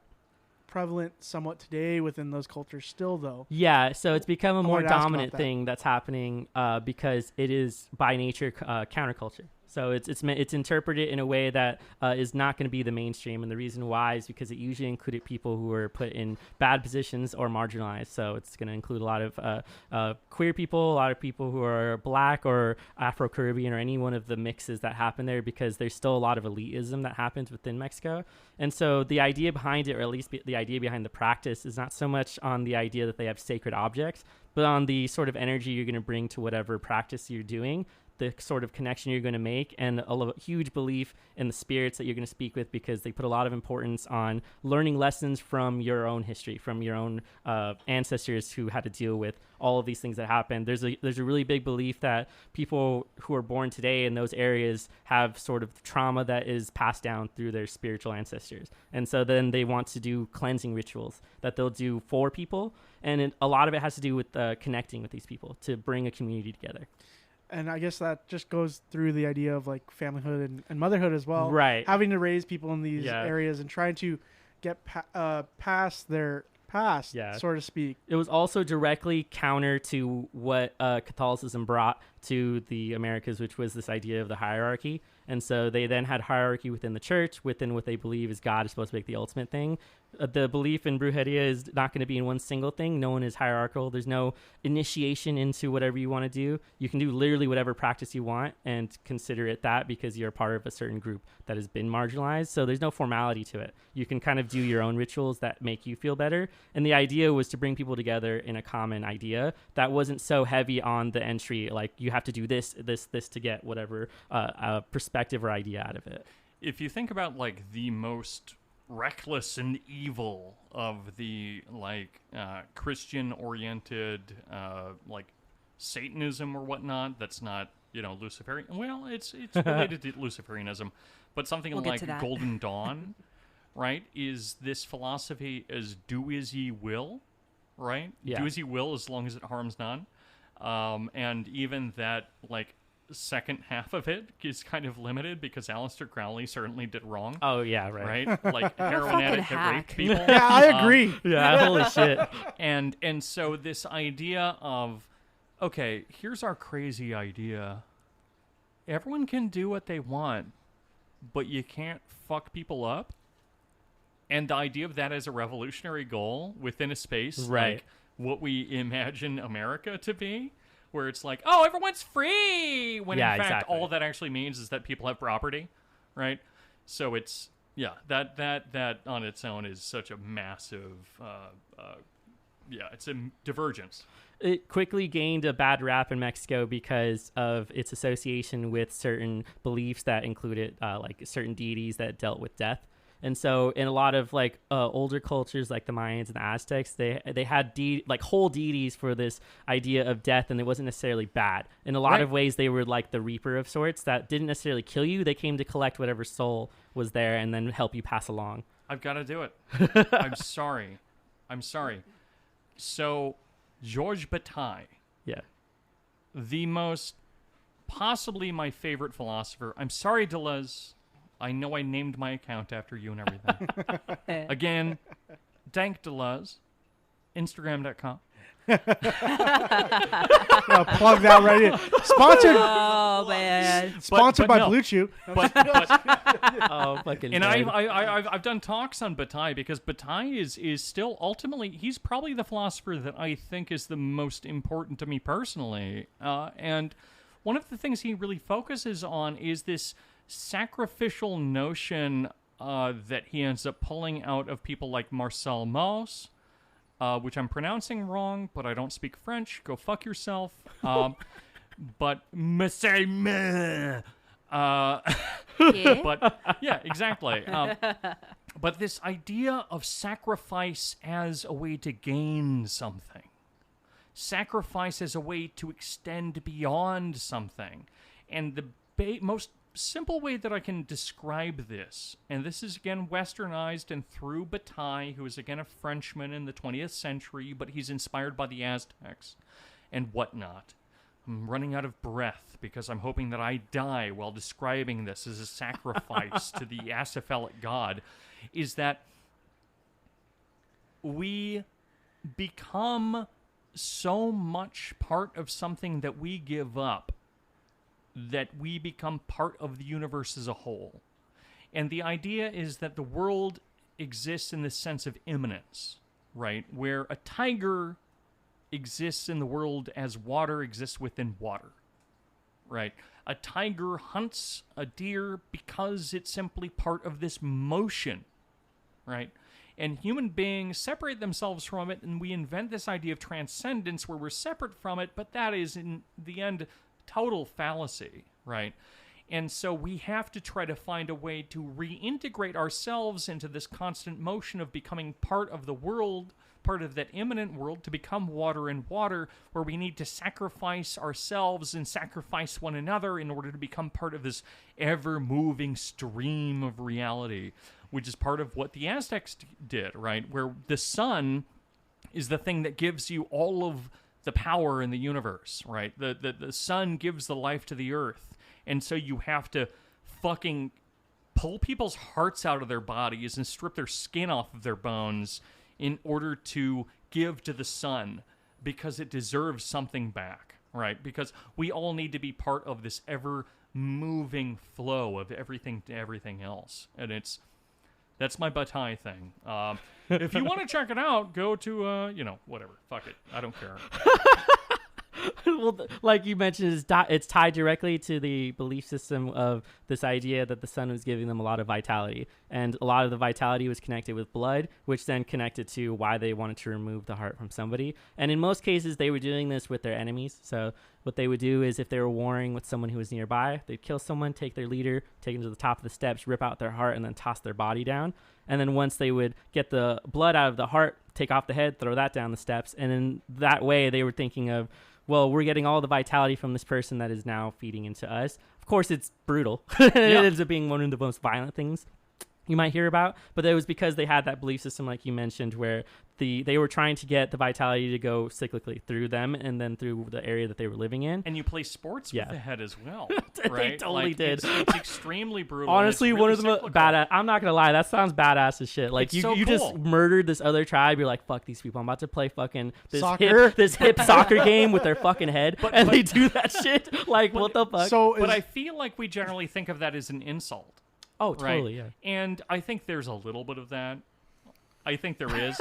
prevalent somewhat today within those cultures still, though? Yeah, so it's become a more dominant thing that's happening because it is by nature counterculture. So it's interpreted in a way that is not going to be the mainstream, and the reason why is because it usually included people who were put in bad positions or marginalized. So it's going to include a lot of queer people, a lot of people who are black or Afro-Caribbean, or any one of the mixes that happen there, because there's still a lot of elitism that happens within Mexico. And so the idea behind it, or at least the idea behind the practice, is not so much on the idea that they have sacred objects, but on the sort of energy you're going to bring to whatever practice you're doing, the sort of connection you're going to make, and a huge belief in the spirits that you're going to speak with, because they put a lot of importance on learning lessons from your own history, from your own ancestors who had to deal with all of these things that happened. There's a really big belief that people who are born today in those areas have sort of trauma that is passed down through their spiritual ancestors. And so then they want to do cleansing rituals that they'll do for people. And a lot of it has to do with connecting with these people to bring a community together. And I guess that just goes through the idea of like familyhood and motherhood as well. Right. Having to raise people in these areas and trying to get past their past, so to speak. It was also directly counter to what Catholicism brought to the Americas, which was this idea of the hierarchy. And so they then had hierarchy within the church, within what they believe is God is supposed to make the ultimate thing. The belief in Brujedia is not going to be in one single thing. No one is hierarchical. There's no initiation into whatever you want to do. You can do literally whatever practice you want and consider it that, because you're part of a certain group that has been marginalized. So there's no formality to it. You can kind of do your own rituals that make you feel better. And the idea was to bring people together in a common idea that wasn't so heavy on the entry, like you have to do this to get whatever perspective or idea out of it. If you think about like the most reckless and evil of the like Christian-oriented like Satanism or whatnot, that's not, Luciferian. Well, it's related to Luciferianism, but something like Golden Dawn, right? Is this philosophy as do as ye will, right? Yeah. Do as ye will as long as it harms none. And even that like second half of it is kind of limited because Aleister Crowley certainly did wrong. Oh yeah, right. Like heroin addict that raped people. Yeah, I agree. Yeah, holy shit. And so this idea of, okay, here's our crazy idea. Everyone can do what they want, but you can't fuck people up. And the idea of that as a revolutionary goal within a space Right. like what we imagine America to be, where it's like, oh, everyone's free, when Yeah, in fact exactly. all that actually means is that people have property, right? So it's, yeah, that on its own is such a massive, it's a divergence. It quickly gained a bad rap in Mexico because of its association with certain beliefs that included like certain deities that dealt with death. And so in a lot of like older cultures like the Mayans and the Aztecs, they had like whole deities for this idea of death, and it wasn't necessarily bad. In a lot of ways, they were like the reaper of sorts that didn't necessarily kill you. They came to collect whatever soul was there and then help you pass along. I've got to do it. I'm sorry. So, Georges Bataille, Yeah. the most, possibly my favorite philosopher. I'm sorry, Deleuze. I know I named my account after you and everything. Again, Dank Deleuze, Instagram.com. Plug that right in. Sponsored. Oh man. Sponsored by no. Blue Chew. But Oh, fucking. and nerd. I've done talks on Bataille because Bataille is still ultimately, he's probably the philosopher that I think is the most important to me personally. And one of the things he really focuses on is this sacrificial notion that he ends up pulling out of people like Marcel Mauss, which I'm pronouncing wrong, but I don't speak French. Go fuck yourself. But Yeah. but yeah, exactly. But this idea of sacrifice as a way to gain something, sacrifice as a way to extend beyond something, and the most simple way that I can describe this, and this is again westernized and through Bataille, who is again a Frenchman in the 20th century, but he's inspired by the Aztecs and whatnot. I'm running out of breath because I'm hoping that I die while describing this as a sacrifice to the acephalic god, is that we become so much part of something that we give up that we become part of the universe as a whole. And the idea is that the world exists in this sense of immanence, right? Where a tiger exists in the world as water exists within water, right? A tiger hunts a deer because it's simply part of this motion, right? And human beings separate themselves from it, and we invent this idea of transcendence where we're separate from it, but that is, in the end, total fallacy, right? And so we have to try to find a way to reintegrate ourselves into this constant motion of becoming part of the world, part of that immanent world, to become water and water, where we need to sacrifice ourselves and sacrifice one another in order to become part of this ever-moving stream of reality, which is part of what the Aztecs did, right? Where the sun is the thing that gives you all of the power in the universe, right? The sun gives the life to the earth. And so you have to fucking pull people's hearts out of their bodies and strip their skin off of their bones in order to give to the sun, because it deserves something back, right? Because we all need to be part of this ever-moving flow of everything to everything else. And that's my Bataille thing. If you want to check it out, go to, whatever. Fuck it. I don't care. Well, like you mentioned, it's tied directly to the belief system of this idea that the sun was giving them a lot of vitality. And a lot of the vitality was connected with blood, which then connected to why they wanted to remove the heart from somebody. And in most cases, they were doing this with their enemies. So what they would do is if they were warring with someone who was nearby, they'd kill someone, take their leader, take them to the top of the steps, rip out their heart, and then toss their body down. And then once they would get the blood out of the heart, take off the head, throw that down the steps. And in that way, they were thinking of, well, we're getting all the vitality from this person that is now feeding into us. Of course, it's brutal. It ends up being one of the most violent things you might hear about. But it was because they had that belief system, like you mentioned, where they were trying to get the vitality to go cyclically through them and then through the area that they were living in. And you play sports with the head as well, They right? totally did. It's extremely brutal. Honestly, and it's one really of the most cyclical. badass. I'm not gonna lie, that sounds badass as shit. Like It's you so just cool. murdered this other tribe. You're like, fuck these people. I'm about to play fucking Soccer? this hip soccer game with their fucking head, and they do that shit. Like, what the fuck? But I feel like we generally think of that as an insult. Oh, Right? totally, yeah. And I think there's a little bit of that, I think there is.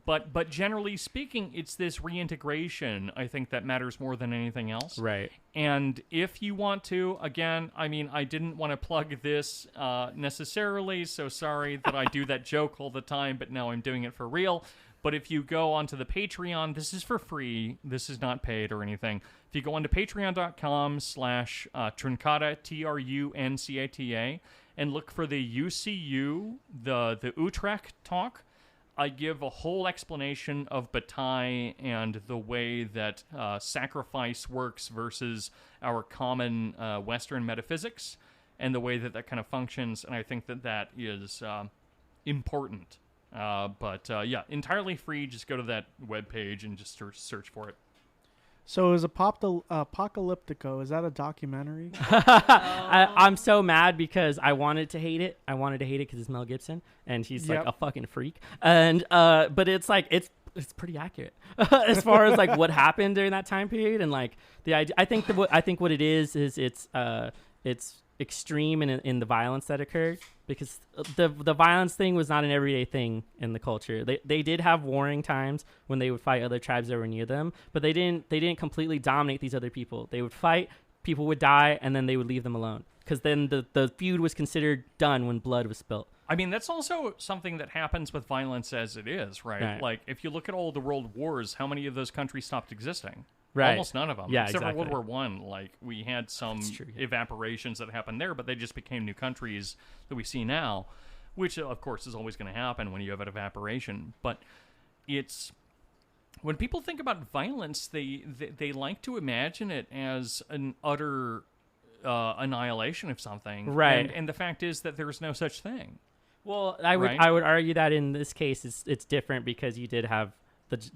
But generally speaking, it's this reintegration, I think, that matters more than anything else. Right. And if you want to, again, I mean, I didn't want to plug this necessarily, so sorry that I do that joke all the time, but now I'm doing it for real. But if you go onto the Patreon, this is for free. This is not paid or anything. If you go onto patreon.com/Truncata, Truncata, and look for the UCU, the Utrecht talk, I give a whole explanation of Bataille and the way that sacrifice works versus our common Western metaphysics, and the way that that kind of functions. And I think that that is important. But entirely free. Just go to that webpage and just search for it. So is Apocalyptico, is that a documentary? I'm so mad because I wanted to hate it. I wanted to hate it because it's Mel Gibson and he's like a fucking freak. And but it's like it's pretty accurate as far as like what happened during that time period and like the idea. I think what it is it's extreme in the violence that occurred because the violence thing was not an everyday thing in the culture. They did have warring times when they would fight other tribes that were near them, but they didn't completely dominate these other people. They would fight, people would die, and then they would leave them alone because then the feud was considered done when blood was spilt. I mean, that's also something that happens with violence as it is, right? Like, if you look at all the world wars, how many of those countries stopped existing? Right. Almost none of them. Yeah, except exactly. for World War I. Like, we had some evaporations that happened there, but they just became new countries that we see now, which, of course, is always going to happen when you have an evaporation. But it's... When people think about violence, they like to imagine it as an utter annihilation of something. Right. And the fact is that there's no such thing. Well, I would argue that in this case it's different because you did have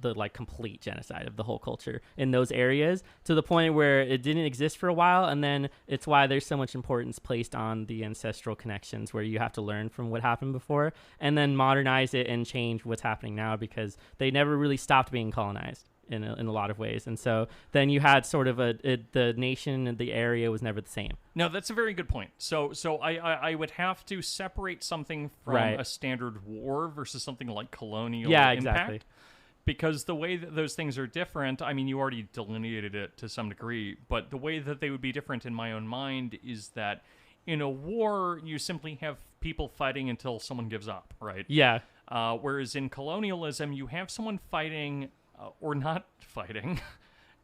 the like complete genocide of the whole culture in those areas to the point where it didn't exist for a while, and then it's why there's so much importance placed on the ancestral connections where you have to learn from what happened before and then modernize it and change what's happening now because they never really stopped being colonized in a lot of ways. And so then you had sort of the nation and the area was never the same. No, that's a very good point. So I would have to separate something from a standard war versus something like colonial impact. Exactly. Because the way that those things are different, I mean, you already delineated it to some degree, but the way that they would be different in my own mind is that in a war, you simply have people fighting until someone gives up, right? Yeah. Whereas in colonialism, you have someone fighting or not fighting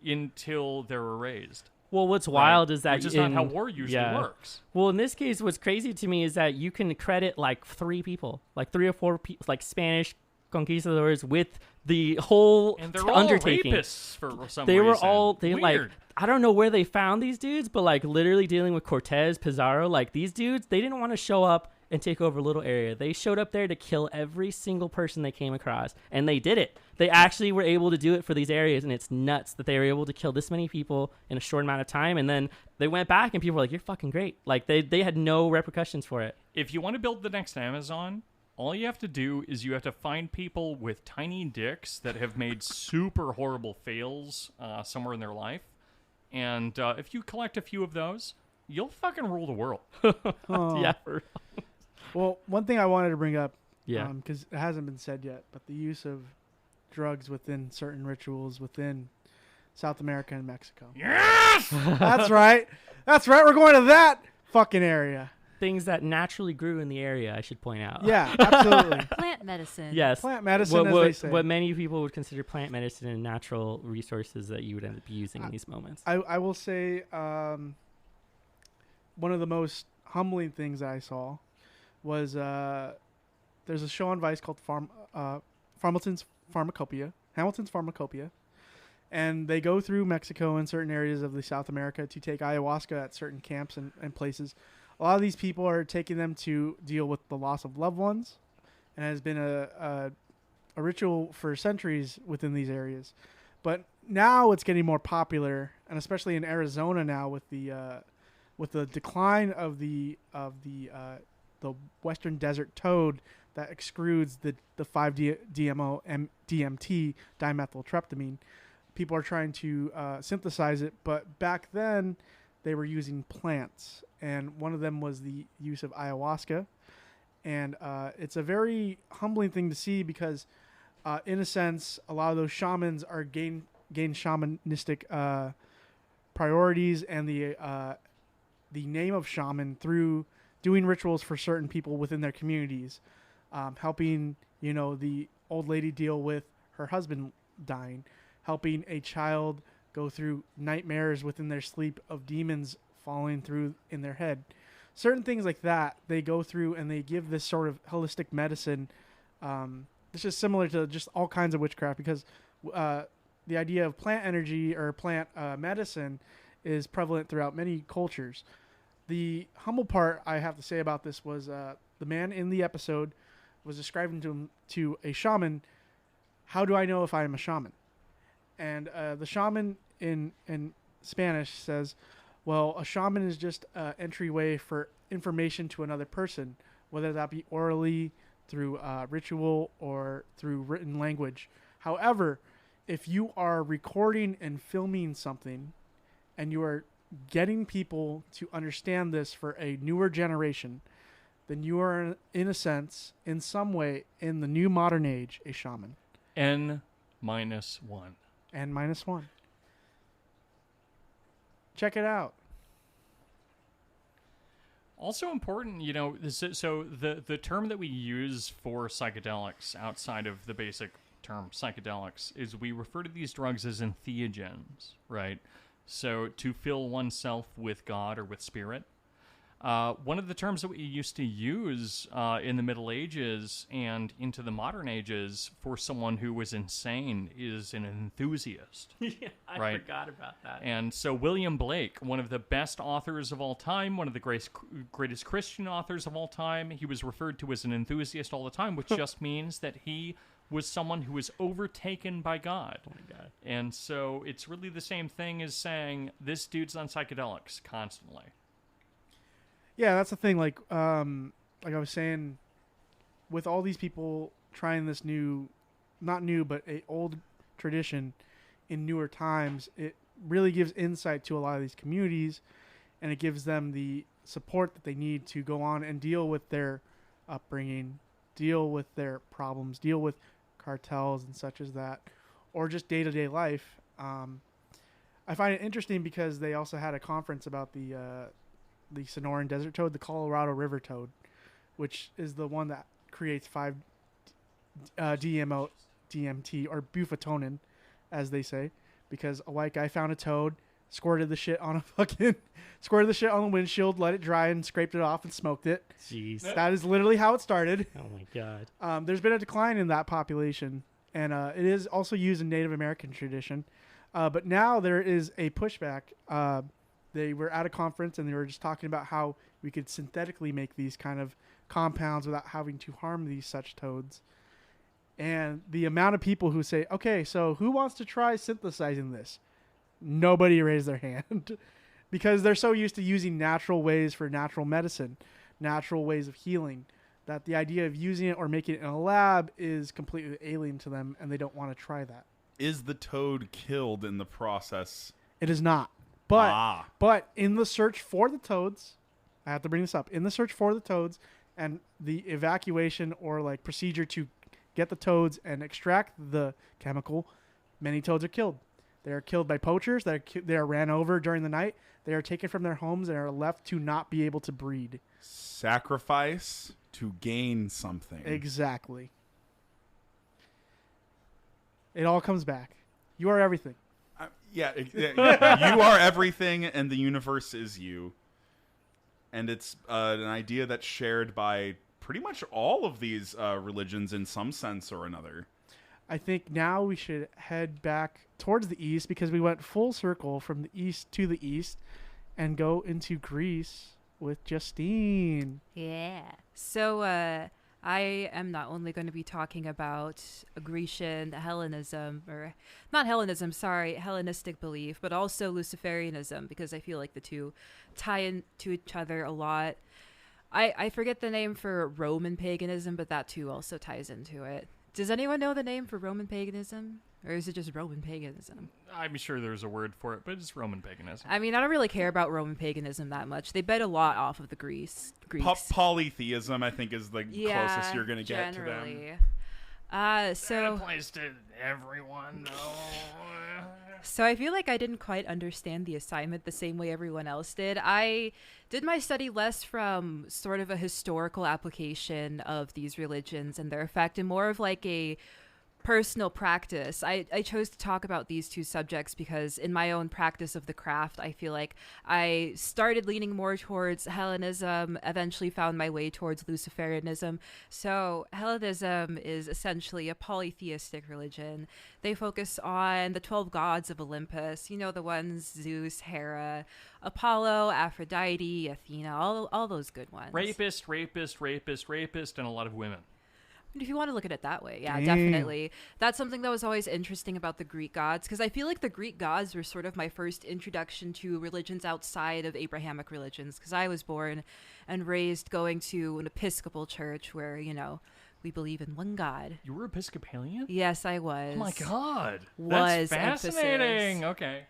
until they're erased. Well, what's wild is that which is not how war usually works. Well, in this case, what's crazy to me is that you can credit like 3 people, like 3 or 4 people, like Spanish conquistadors with the whole and they're undertaking. All rapists for some they reason. Were all Weird. like I don't know where they found these dudes, but like literally dealing with Cortez, Pizarro, like these dudes, they didn't want to show up and take over a little area. They showed up there to kill every single person they came across, and they did it. They actually were able to do it for these areas, and it's nuts that they were able to kill this many people in a short amount of time, and then they went back, and people were like, you're fucking great. Like, they had no repercussions for it. If you want to build the next Amazon, all you have to do is you have to find people with tiny dicks that have made super horrible fails somewhere in their life, and if you collect a few of those, you'll fucking rule the world. Yeah, for real. Well, one thing I wanted to bring up, yeah, because it hasn't been said yet, but the use of drugs within certain rituals within South America and Mexico. Yes! That's right. That's right. We're going to that fucking area. Things that naturally grew in the area, I should point out. Yeah, absolutely. Plant medicine. Yes. Plant medicine, as they say. What many people would consider plant medicine and natural resources that you would end up using in these moments. I will say one of the most humbling things that I saw was there's a show on Vice called Hamilton's Pharmacopoeia, and they go through Mexico and certain areas of the South America to take ayahuasca at certain camps and places. A lot of these people are taking them to deal with the loss of loved ones, and it has been a ritual for centuries within these areas. But now it's getting more popular, and especially in Arizona now with the decline of the western desert toad that excludes the 5-DMT dimethyltryptamine. People are trying to synthesize it, but back then they were using plants, and one of them was the use of ayahuasca. And it's a very humbling thing to see because, in a sense, a lot of those shamans are gain shamanistic priorities and the name of shaman through doing rituals for certain people within their communities, helping the old lady deal with her husband dying, helping a child go through nightmares within their sleep of demons falling through in their head. Certain things like that they go through, and they give this sort of holistic medicine. This is similar to just all kinds of witchcraft because the idea of plant energy or plant medicine is prevalent throughout many cultures. The humble part I have to say about this was the man in the episode was describing to a shaman, how do I know if I am a shaman? And the shaman in Spanish says, well, a shaman is just an entryway for information to another person, whether that be orally, through ritual, or through written language. However, if you are recording and filming something and you are getting people to understand this for a newer generation, then you are, in a sense, in some way, in the new modern age, a shaman. N-1. N-1. Check it out. Also important, so the term that we use for psychedelics outside of the basic term psychedelics is we refer to these drugs as entheogens, right? So to fill oneself with God or with spirit. One of the terms that we used to use in the Middle Ages and into the modern ages for someone who was insane is an enthusiast. Yeah, I right? forgot about that. And so William Blake, one of the best authors of all time, one of the greatest Christian authors of all time, he was referred to as an enthusiast all the time, which just means that he was someone who was overtaken by God. Oh my God. And so it's really the same thing as saying, this dude's on psychedelics constantly. Yeah, that's the thing. Like I was saying, with all these people trying this not new, but a old tradition in newer times, it really gives insight to a lot of these communities, and it gives them the support that they need to go on and deal with their upbringing, deal with their problems, deal with cartels and such as that, or just day-to-day life. I find it interesting because they also had a conference about the Sonoran desert toad, the Colorado River toad, which is the one that creates 5-DMT or bufatonin, as they say, because a white guy found a toad, squirted the shit on the windshield, let it dry, and scraped it off and smoked it. Jeez. That is literally how it started. Oh my God. There's been a decline in that population, and it is also used in Native American tradition. But now there is a pushback. They were at a conference and they were just talking about how we could synthetically make these kind of compounds without having to harm these such toads. And the amount of people who say, okay, so who wants to try synthesizing this? Nobody raised their hand because they're so used to using natural ways for natural medicine, natural ways of healing, that the idea of using it or making it in a lab is completely alien to them, and they don't want to try that. Is the toad killed in the process? It is not. But in the search for the toads, I have to bring this up, in the search for the toads and the evacuation or like procedure to get the toads and extract the chemical, many toads are killed. They are killed by poachers. They are ran over during the night. They are taken from their homes and are left to not be able to breed. Sacrifice to gain something. Exactly. It all comes back. You are everything. You are everything, and the universe is you. And it's an idea that's shared by pretty much all of these religions in some sense or another. I think now we should head back towards the east because we went full circle from the east to the east and go into Greece with Justine. Yeah. So I am not only going to be talking about Grecian Hellenism, or not Hellenism, sorry, Hellenistic belief, but also Luciferianism, because I feel like the two tie into each other a lot. I forget the name for Roman paganism, but that too also ties into it. Does anyone know the name for Roman paganism? Or is it just Roman paganism? I'm sure there's a word for it, but it's Roman paganism. I mean, I don't really care about Roman paganism that much. They bet a lot off of the Greeks. Polytheism, I think, is the closest you're going to get to them. So it applies to everyone, though. So I feel like I didn't quite understand the assignment the same way everyone else did. I did my study less from sort of a historical application of these religions and their effect, and more of like a personal practice. I chose to talk about these two subjects because in my own practice of the craft, I feel like I started leaning more towards Hellenism, eventually found my way towards Luciferianism. So Hellenism is essentially a polytheistic religion. They focus on the 12 gods of Olympus, you know, the ones Zeus, Hera, Apollo, Aphrodite, Athena, all those good ones. Rapist, and a lot of women. If you want to look at it that way, yeah, Dang. definitely. That's something that was always interesting about the Greek gods, because I feel like the Greek gods were sort of my first introduction to religions outside of Abrahamic religions, because I was born and raised going to an Episcopal church where, you know, we believe in one God. You were Episcopalian? Yes, I was. Oh my God. Was That's fascinating. emphasis. Okay.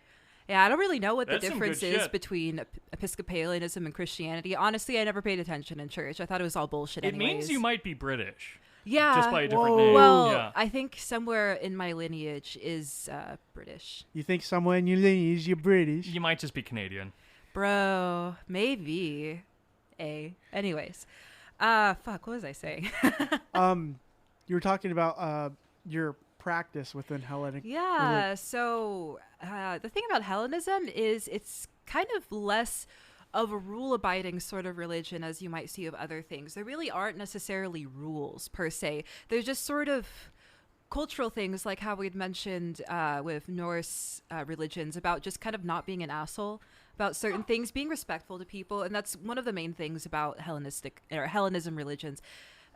Yeah, I don't really know what That's the some difference good is shit. between Episcopalianism and Christianity. Honestly, I never paid attention in church. I thought it was all bullshit It anyways. means you might be British. Yeah. Just by a different Whoa. name. Well, yeah. I think somewhere in my lineage is British. You think somewhere in your lineage you're British? You might just be Canadian. Bro, maybe. Anyways. Fuck, what was I saying? You were talking about your practice within Hellenic. Yeah, so the thing about Hellenism is it's kind of less of a rule-abiding sort of religion as you might see of other things. There really aren't necessarily rules per se. There's just sort of cultural things like how we'd mentioned with Norse religions about just kind of not being an asshole about certain things, being respectful to people. And that's one of the main things about Hellenism religions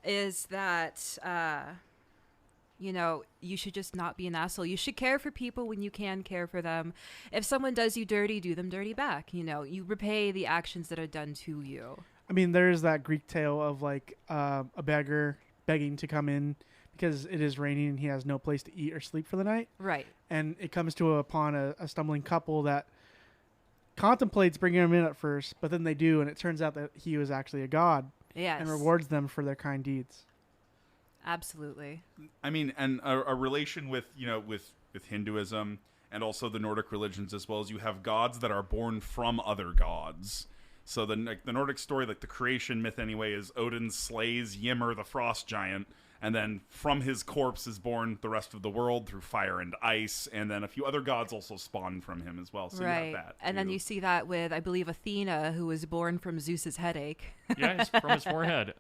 is that you know, you should just not be an asshole. You should care for people when you can care for them. If someone does you dirty, do them dirty back. You know, you repay the actions that are done to you. I mean, there's that Greek tale of like a beggar begging to come in because it is raining and he has no place to eat or sleep for the night. Right. And it comes to upon a stumbling couple that contemplates bringing him in at first, but then they do, and it turns out that he was actually a god Yes. and rewards them for their kind deeds. Absolutely. I mean, and a relation with, you know, with Hinduism and also the Nordic religions as well, as you have gods that are born from other gods. So the Nordic story, like the creation myth anyway, is Odin slays Ymir, the frost giant, and then from his corpse is born the rest of the world through fire and ice, and then a few other gods also spawn from him as well. So right. you have that. And then you see that with, I believe, Athena, who was born from Zeus's headache. Yeah, it's from his forehead.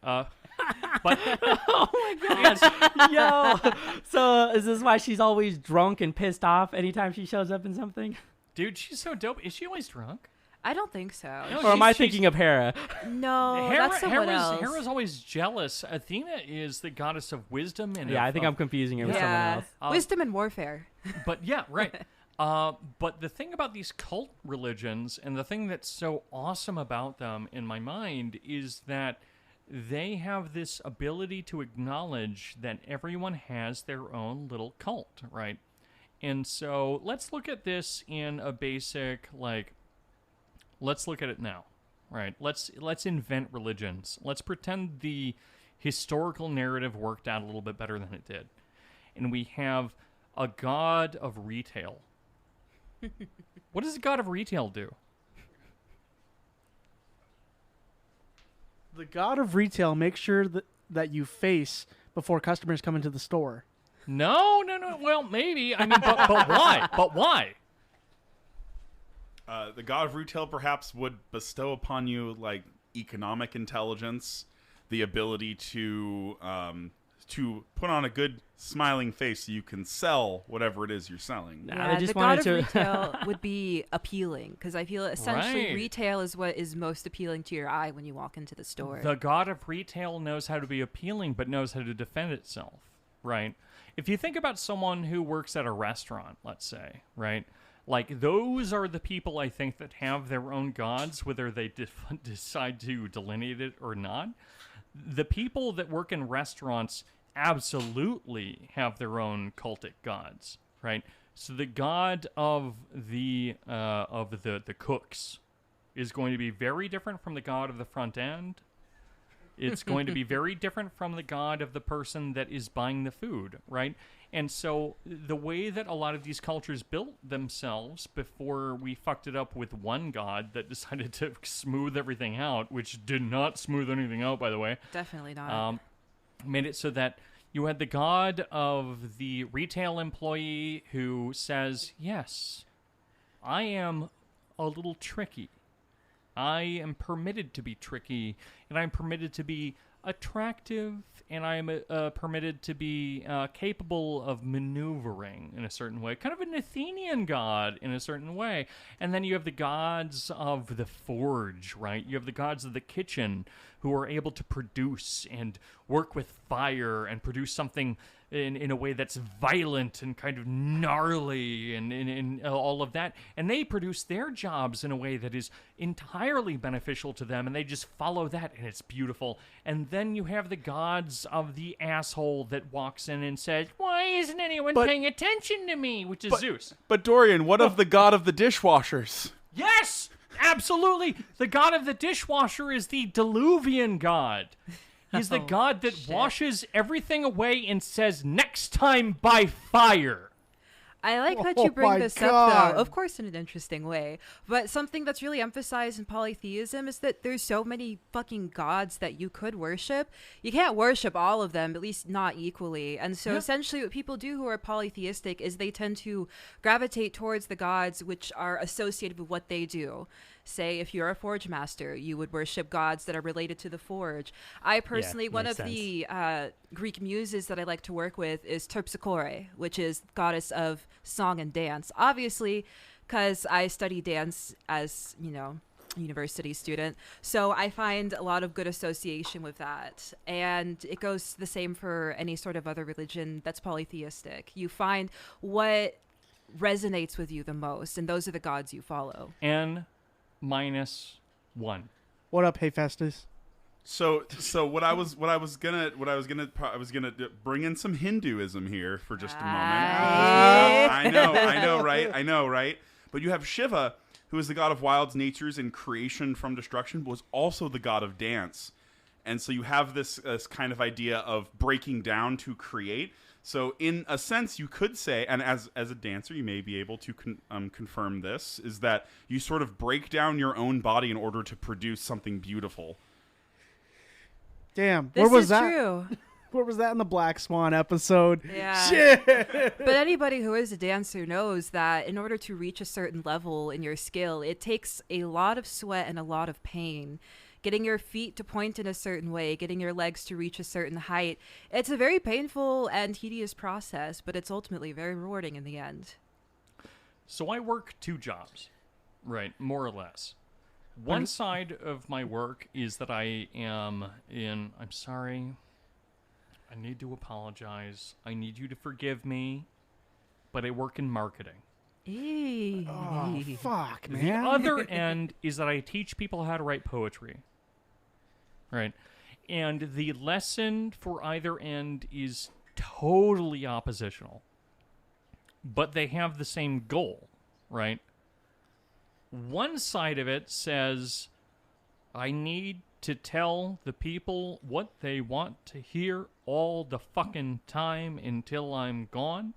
But Oh my god. Yo. So is this why she's always drunk and pissed off anytime she shows up in something? dude, she's so dope. Is she always drunk? I don't think so. No, Or am I she's- thinking of Hera? No, that's someone else. Hera's always jealous. Athena is the goddess of wisdom and Yeah, I think I'm confusing her with someone Yeah. else. Wisdom and warfare. But yeah, right. But the thing about these cult religions, and the thing that's so awesome about them in my mind, is that they have this ability to acknowledge that everyone has their own little cult, right? And so let's look at this in a basic, like, let's look at it now, right? Let's invent religions. Let's pretend the historical narrative worked out a little bit better than it did. And we have a god of retail. What does a god of retail do? The god of retail makes sure that you face before customers come into the store. No. Well, maybe. I mean, but why? But why? The god of retail perhaps would bestow upon you like economic intelligence, the ability to put on a good smiling face so you can sell whatever it is you're selling. Nah, Yeah, they just the wanted god to- of retail would be appealing because I feel essentially Right. retail is what is most appealing to your eye when you walk into the store. The god of retail knows how to be appealing, but knows how to defend itself, right? If you think about someone who works at a restaurant, let's say, right? Like, those are the people, I think, that have their own gods, whether they decide to delineate it or not. The people that work in restaurants absolutely have their own cultic gods, right? So the god of the cooks is going to be very different from the god of the front end. It's going to be very different from the god of the person that is buying the food, right? And so the way that a lot of these cultures built themselves before we fucked it up with one god that decided to smooth everything out, which did not smooth anything out, by the way. Definitely not. Made it so that you had the god of the retail employee who says, yes, I am a little tricky. I am permitted to be tricky, and I'm permitted to be attractive, and I am permitted to be capable of maneuvering in a certain way. Kind of an Athenian god in a certain way. And then you have the gods of the forge, right? You have the gods of the kitchen who are able to produce and work with fire and produce something in a way that's violent and kind of gnarly and all of that. And they produce their jobs in a way that is entirely beneficial to them, and they just follow that, and it's beautiful. And then you have the gods of the asshole that walks in and says, why isn't anyone paying attention to me? Which is Zeus. But Dorian, what of the god of the dishwashers? Yes! Absolutely! The god of the dishwasher is the Diluvian god. He's the god that washes everything away and says, next time by fire. I like that you bring this up, though, of course in an interesting way. But something that's really emphasized in polytheism is that there's so many fucking gods that you could worship. You can't worship all of them, at least not equally. And so essentially what people do who are polytheistic is they tend to gravitate towards the gods which are associated with what they do. Say, if you're a forge master, you would worship gods that are related to the forge. I personally, one of the Greek muses that I like to work with is Terpsichore, which is goddess of song and dance. Obviously, because I study dance as, university student. So I find a lot of good association with that. And it goes the same for any sort of other religion that's polytheistic. You find what resonates with you the most, and those are the gods you follow. N-1. What up, Hephaestus? So I was gonna bring in some Hinduism here for just a moment. I know, right? But you have Shiva, who is the god of wilds, natures, and creation from destruction, but was also the god of dance. And so you have this kind of idea of breaking down to create. So in a sense, you could say, and as a dancer, you may be able to confirm this, is that you sort of break down your own body in order to produce something beautiful. Damn, where was that? True. Where was that in the Black Swan episode? Yeah. Shit. But anybody who is a dancer knows that in order to reach a certain level in your skill, it takes a lot of sweat and a lot of pain. Getting your feet to point in a certain way, getting your legs to reach a certain height. It's a very painful and tedious process, but it's ultimately very rewarding in the end. So I work 2 jobs, right, more or less. One side of my work is that I am in, I'm sorry, I need to apologize, I need you to forgive me, but I work in marketing. Oh, fuck, man. The other end is that I teach people how to write poetry. Right? And the lesson for either end is totally oppositional. But they have the same goal, right? One side of it says, I need to tell the people what they want to hear all the fucking time until I'm gone.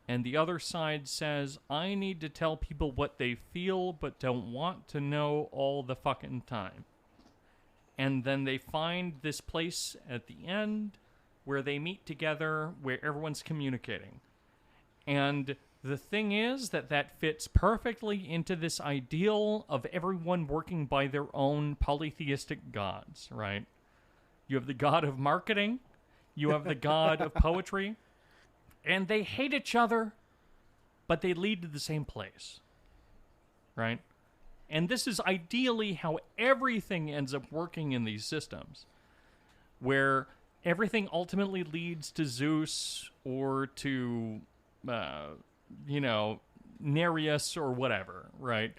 And the other side says, I need to tell people what they feel but don't want to know all the fucking time. And then they find this place at the end where they meet together, where everyone's communicating. And the thing is that fits perfectly into this ideal of everyone working by their own polytheistic gods, right? You have the god of marketing, you have the god of poetry, and they hate each other, but they lead to the same place, right? And this is ideally how everything ends up working in these systems, where everything ultimately leads to Zeus or to, Nereus or whatever, right?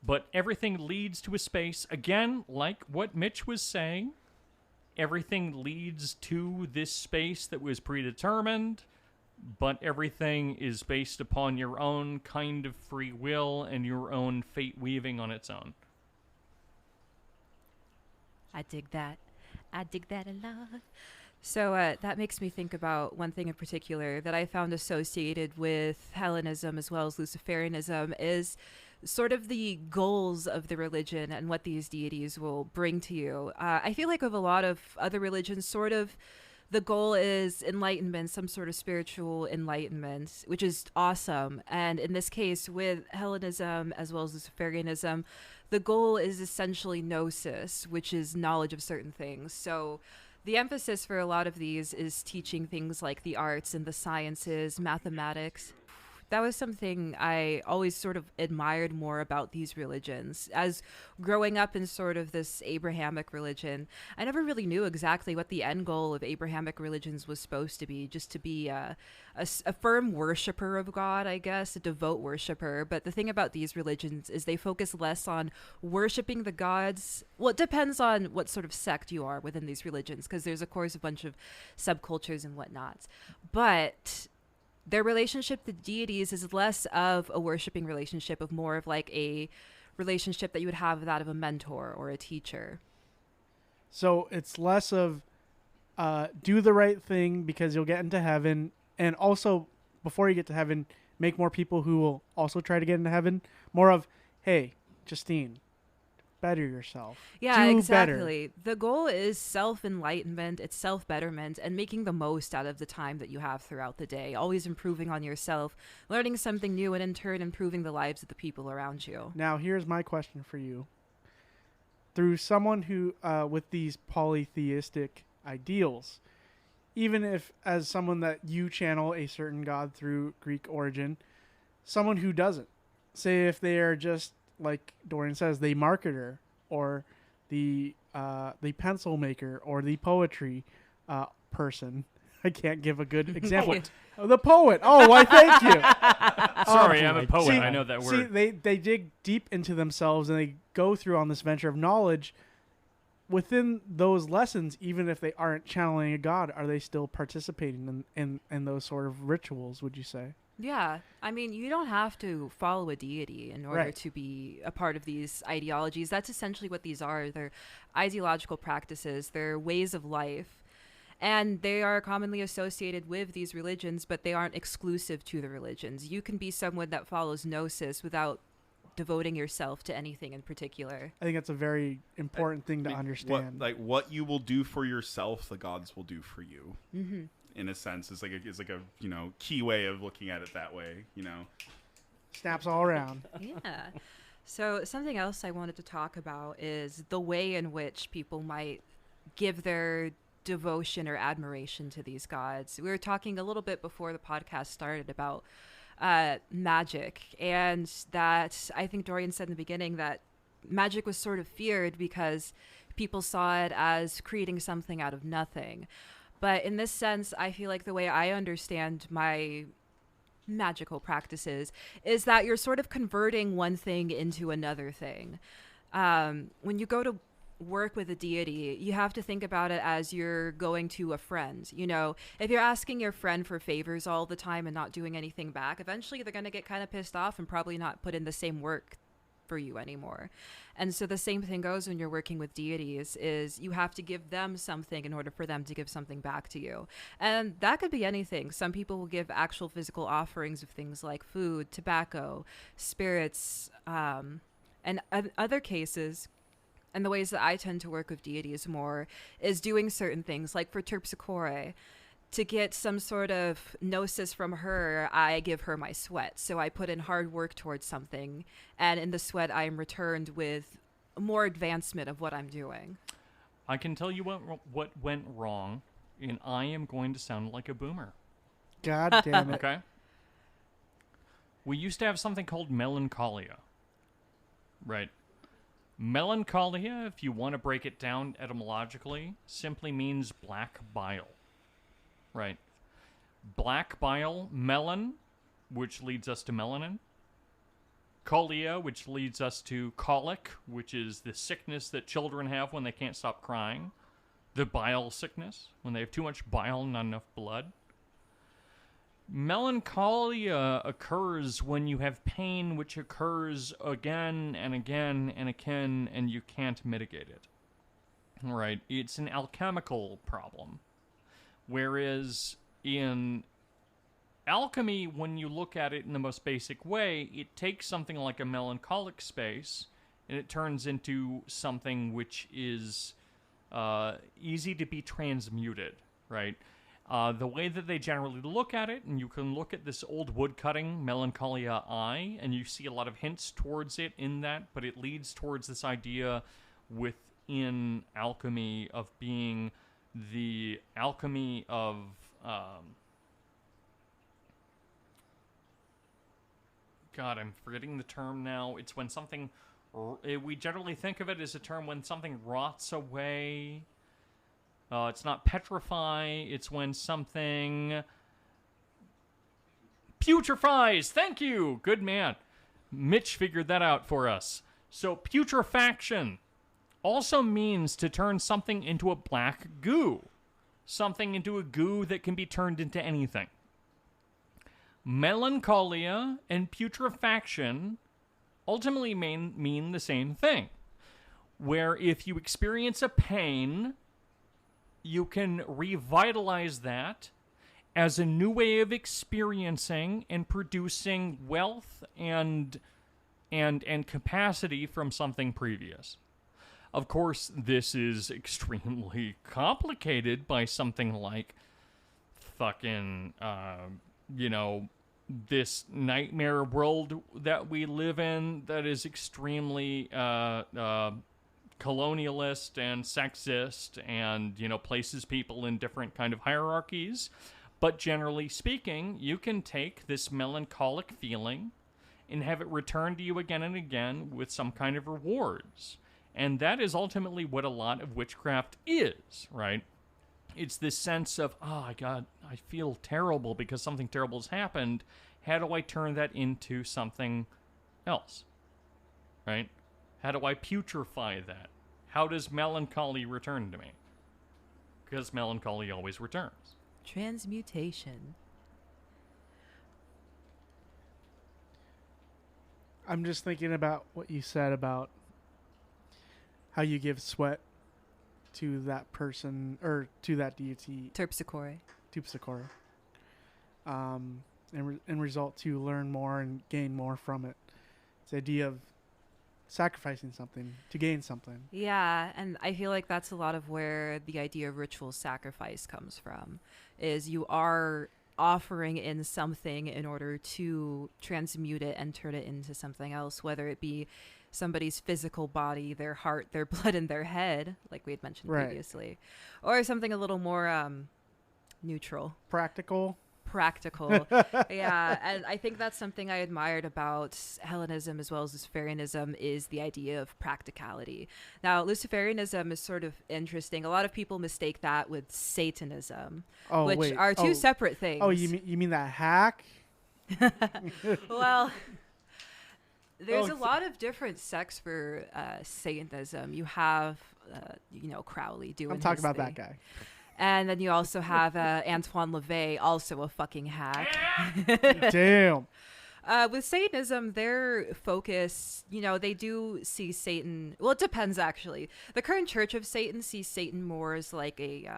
But everything leads to a space, again, like what Mitch was saying, everything leads to this space that was predetermined, but everything is based upon your own kind of free will and your own fate weaving on its own. I dig that. I dig that a lot. So that makes me think about one thing in particular that I found associated with Hellenism as well as Luciferianism is sort of the goals of the religion and what these deities will bring to you. I feel like with a lot of other religions, sort of the goal is enlightenment, some sort of spiritual enlightenment, which is awesome. And in this case, with Hellenism as well as Luciferianism, the goal is essentially gnosis, which is knowledge of certain things. So the emphasis for a lot of these is teaching things like the arts and the sciences, mathematics. That was something I always sort of admired more about these religions. As growing up in sort of this Abrahamic religion, I never really knew exactly what the end goal of Abrahamic religions was supposed to be, just to be a firm worshiper of God, I guess, a devout worshiper. But the thing about these religions is they focus less on worshiping the gods. Well, it depends on what sort of sect you are within these religions, because there's, of course, a bunch of subcultures and whatnot. But their relationship to deities is less of a worshiping relationship, of more of like a relationship that you would have with that of a mentor or a teacher. So it's less of do the right thing because you'll get into heaven, and also before you get to heaven, make more people who will also try to get into heaven. More of, hey, Justine, better yourself. Yeah, do exactly. Better. The goal is self-enlightenment, it's self-betterment, and making the most out of the time that you have throughout the day. Always improving on yourself, learning something new, and in turn improving the lives of the people around you. Now, here's my question for you. Through someone who, with these polytheistic ideals, even if as someone that you channel a certain god through Greek origin, someone who doesn't, say if they are just, like Dorian says, the marketer or the pencil maker or the poetry person. I can't give a good example. The poet. Oh, why? Thank you. Sorry, I'm a poet. I know that word. See, they dig deep into themselves and they go through on this venture of knowledge. Within those lessons, even if they aren't channeling a god, are they still participating in those sort of rituals, would you say? Yeah. I mean, you don't have to follow a deity in order to be a part of these ideologies. That's essentially what these are. They're ideological practices. They're ways of life. And they are commonly associated with these religions, but they aren't exclusive to the religions. You can be someone that follows gnosis without devoting yourself to anything in particular. I think that's a very important thing to understand. What you will do for yourself, the gods will do for you. Mm-hmm. In a sense, it's like a key way of looking at it that way. Snaps all around. Yeah. So something else I wanted to talk about is the way in which people might give their devotion or admiration to these gods. We were talking a little bit before the podcast started about magic, and that I think Dorian said in the beginning that magic was sort of feared because people saw it as creating something out of nothing. But in this sense, I feel like the way I understand my magical practices is that you're sort of converting one thing into another thing. When you go to work with a deity, you have to think about it as you're going to a friend. If you're asking your friend for favors all the time and not doing anything back, eventually they're going to get kind of pissed off and probably not put in the same work for you anymore. And so the same thing goes when you're working with deities, is you have to give them something in order for them to give something back to you. And that could be anything. Some people will give actual physical offerings of things like food, tobacco, spirits, and other cases. And the ways that I tend to work with deities more is doing certain things, like for Terpsichore, to get some sort of gnosis from her, I give her my sweat. So I put in hard work towards something, and in the sweat I am returned with more advancement of what I'm doing. I can tell you what went wrong, and I am going to sound like a boomer. God damn it. Okay? We used to have something called melancholia. Right? Melancholia, if you want to break it down etymologically, simply means black bile. Right. Black bile, melon, which leads us to melanin. Cholia, which leads us to colic, which is the sickness that children have when they can't stop crying. The bile sickness, when they have too much bile and not enough blood. Melancholia occurs when you have pain which occurs again and again and again, and you can't mitigate it. Right? It's an alchemical problem. Whereas in alchemy, when you look at it in the most basic way, it takes something like a melancholic space and it turns into something which is easy to be transmuted, right? The way that they generally look at it, and you can look at this old woodcutting, Melancholia I, and you see a lot of hints towards it in that, but it leads towards this idea within alchemy of being the alchemy of... God, I'm forgetting the term now. It's when something... We generally think of it as a term when something rots away... it's not petrify, it's when something putrefies. Thank you! Good man. Mitch figured that out for us. So putrefaction also means to turn something into a black goo. Something into a goo that can be turned into anything. Melancholia and putrefaction ultimately mean the same thing. Where if you experience a pain... you can revitalize that as a new way of experiencing and producing wealth and capacity from something previous. Of course, this is extremely complicated by something like fucking, this nightmare world that we live in that is extremely, colonialist and sexist and, places people in different kind of hierarchies. But generally speaking, you can take this melancholic feeling and have it returned to you again and again with some kind of rewards. And that is ultimately what a lot of witchcraft is, right? It's this sense of, oh, God, I feel terrible because something terrible has happened. How do I turn that into something else, right? How do I putrefy that? How does melancholy return to me? Because melancholy always returns. Transmutation. I'm just thinking about what you said about how you give sweat to that person, or to that deity. Terpsichore. And result to learn more and gain more from it. It's the idea of sacrificing something to gain something. Yeah, and I feel like that's a lot of where the idea of ritual sacrifice comes from, is you are offering in something in order to transmute it and turn it into something else, whether it be somebody's physical body, their heart, their blood, and their head, like we had mentioned previously, or something a little more neutral. Practical. Yeah, and I think that's something I admired about Hellenism as well as Luciferianism, is the idea of practicality. Now, Luciferianism is sort of interesting. A lot of people mistake that with Satanism, which are two separate things. Oh, you mean that hack? Well, there's a lot of different sects for Satanism. You have, Crowley doing I'm talking his about thing. that guy. And then you also have Antoine LaVey, also a fucking hack. Damn. With Satanism, their focus, they do see Satan. Well, it depends, actually. The current Church of Satan sees Satan more as like a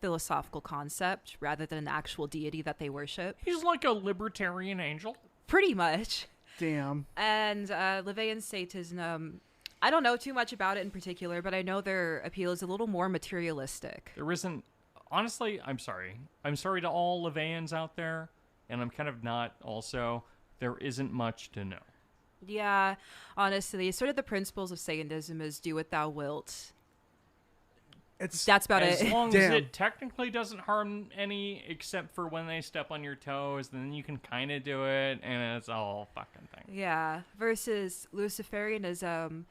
philosophical concept rather than an actual deity that they worship. He's like a libertarian angel. Pretty much. Damn. And LaVeyan Satanism, I don't know too much about it in particular, but I know their appeal is a little more materialistic. There isn't... Honestly, I'm sorry. I'm sorry to all LaVeyans out there, and I'm kind of not also. There isn't much to know. Yeah, honestly, sort of the principles of Satanism is do what thou wilt. That's about it. As long as it technically doesn't harm any, except for when they step on your toes, then you can kind of do it, and it's all fucking thing. Yeah, versus Luciferianism,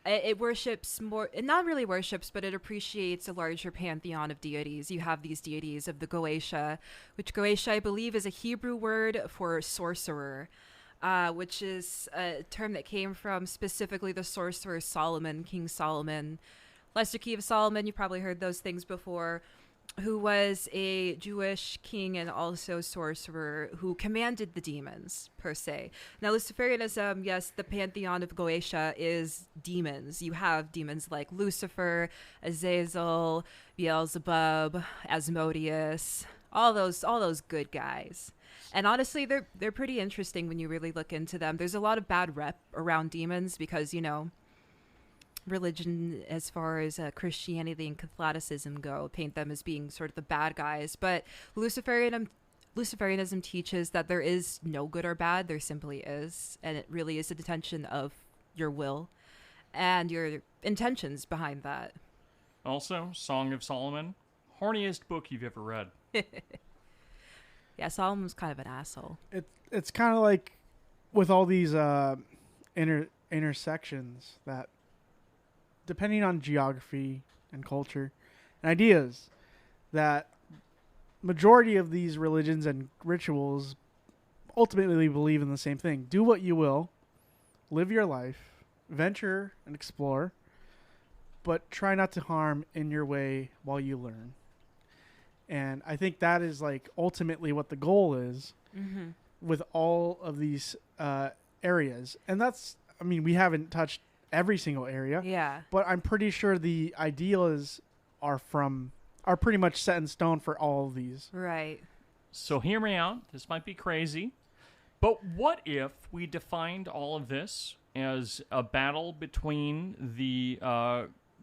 it worships more, it not really worships, but it appreciates a larger pantheon of deities. You have these deities of the Goetia, which Goetia, I believe, is a Hebrew word for sorcerer, which is a term that came from specifically the sorcerer Solomon, King Solomon. Lesser Key of Solomon, you probably heard those things before. who was a Jewish king and also sorcerer who commanded the demons, per se. Now, Luciferianism, yes, the pantheon of Goetia is demons. You have demons like Lucifer, Azazel, Beelzebub, Asmodeus, all those good guys. And honestly, they're pretty interesting when you really look into them. There's a lot of bad rep around demons because, religion as far as Christianity and Catholicism go paint them as being sort of the bad guys, but Luciferianism teaches that there is no good or bad, there simply is, and it really is a detention of your will and your intentions behind that. Also, Song of Solomon, horniest book you've ever read. Yeah, Solomon's kind of an asshole. It's kind of like with all these intersections that, depending on geography and culture and ideas, that majority of these religions and rituals ultimately believe in the same thing. Do what you will, live your life, venture and explore, but try not to harm in your way while you learn. And I think that is like ultimately what the goal is with all of these areas. And that's, I mean, we haven't touched every single area. Yeah. But I'm pretty sure the ideas are pretty much set in stone for all of these. Right. So hear me out. This might be crazy. But what if we defined all of this as a battle between the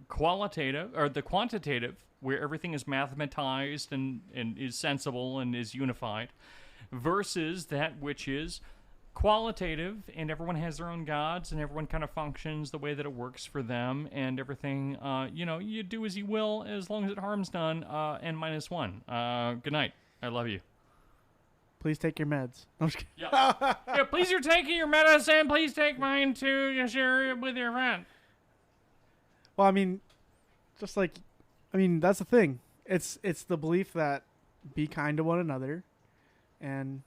qualitative or the quantitative, where everything is mathematized and is sensible and is unified, versus that which is qualitative, and everyone has their own gods, and everyone kind of functions the way that it works for them, and everything, you do as you will, as long as it harms none, N-1. Good night. I love you. Please take your meds. I'm just kidding. Yeah, please, you're taking your medicine. Please take mine, too. You share it with your friend. Well, I mean, that's the thing. It's the belief that be kind to one another and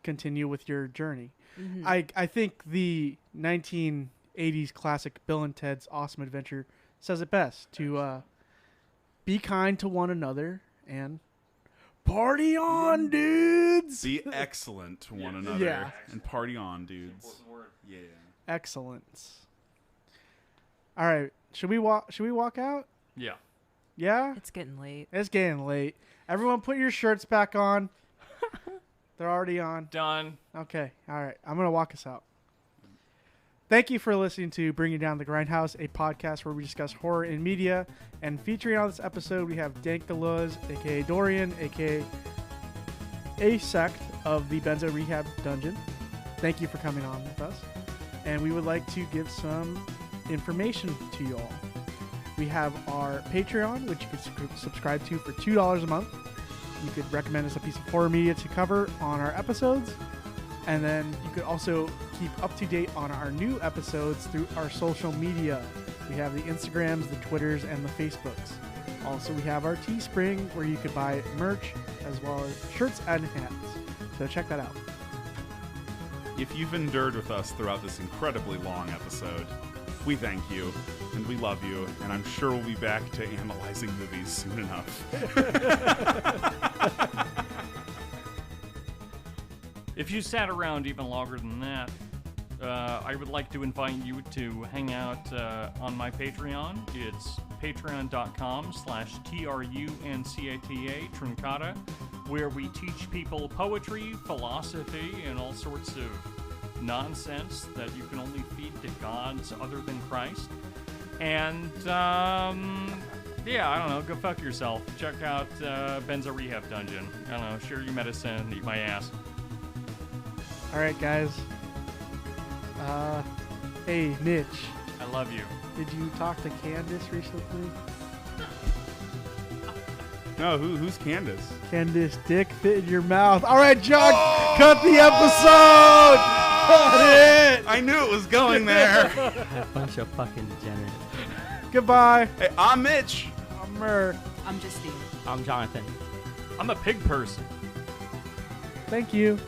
continue with your journey. Mm-hmm. I think the 1980s classic Bill and Ted's Awesome Adventure says it best, to be kind to one another and party on, dudes. Be excellent to one another and party on, dudes. Yeah. Excellence. All right. Should we walk out? Yeah. Yeah? It's getting late. It's getting late. Everyone put your shirts back on. They're already on. Done. Okay. All right. I'm going to walk us out. Thank you for listening to Bringing Down the Grindhouse, a podcast where we discuss horror in media. And featuring on this episode, we have Danko, a.k.a. Dorian, a.k.a. a sect of the Benzo Rehab Dungeon. Thank you for coming on with us. And we would like to give some information to you all. We have our Patreon, which you can subscribe to for $2 a month. You could recommend us a piece of horror media to cover on our episodes. And then you could also keep up to date on our new episodes through our social media. We have the Instagrams, the Twitters, and the Facebooks. Also, we have our Teespring, where you could buy merch as well as shirts and hats. So check that out. If you've endured with us throughout this incredibly long episode, we thank you, and we love you, and I'm sure we'll be back to analyzing movies soon enough. If you sat around even longer than that, I would like to invite you to hang out on my Patreon. It's patreon.com/TRUNCATA, Truncata, where we teach people poetry, philosophy, and all sorts of nonsense that you can only feed to gods other than Christ. And, I don't know, go fuck yourself. Check out Benzo Rehab Dungeon. I don't know, share your medicine, eat my ass. All right, guys. Hey, Mitch. I love you. Did you talk to Candace recently? No, who's Candace? Candace dick fit in your mouth. All right, John, cut the episode. Cut it. I knew it was going there. A bunch of fucking degenerates. Goodbye. Hey, I'm Mitch. I'm Mer. I'm Justine. I'm Jonathan. I'm a pig person. Thank you.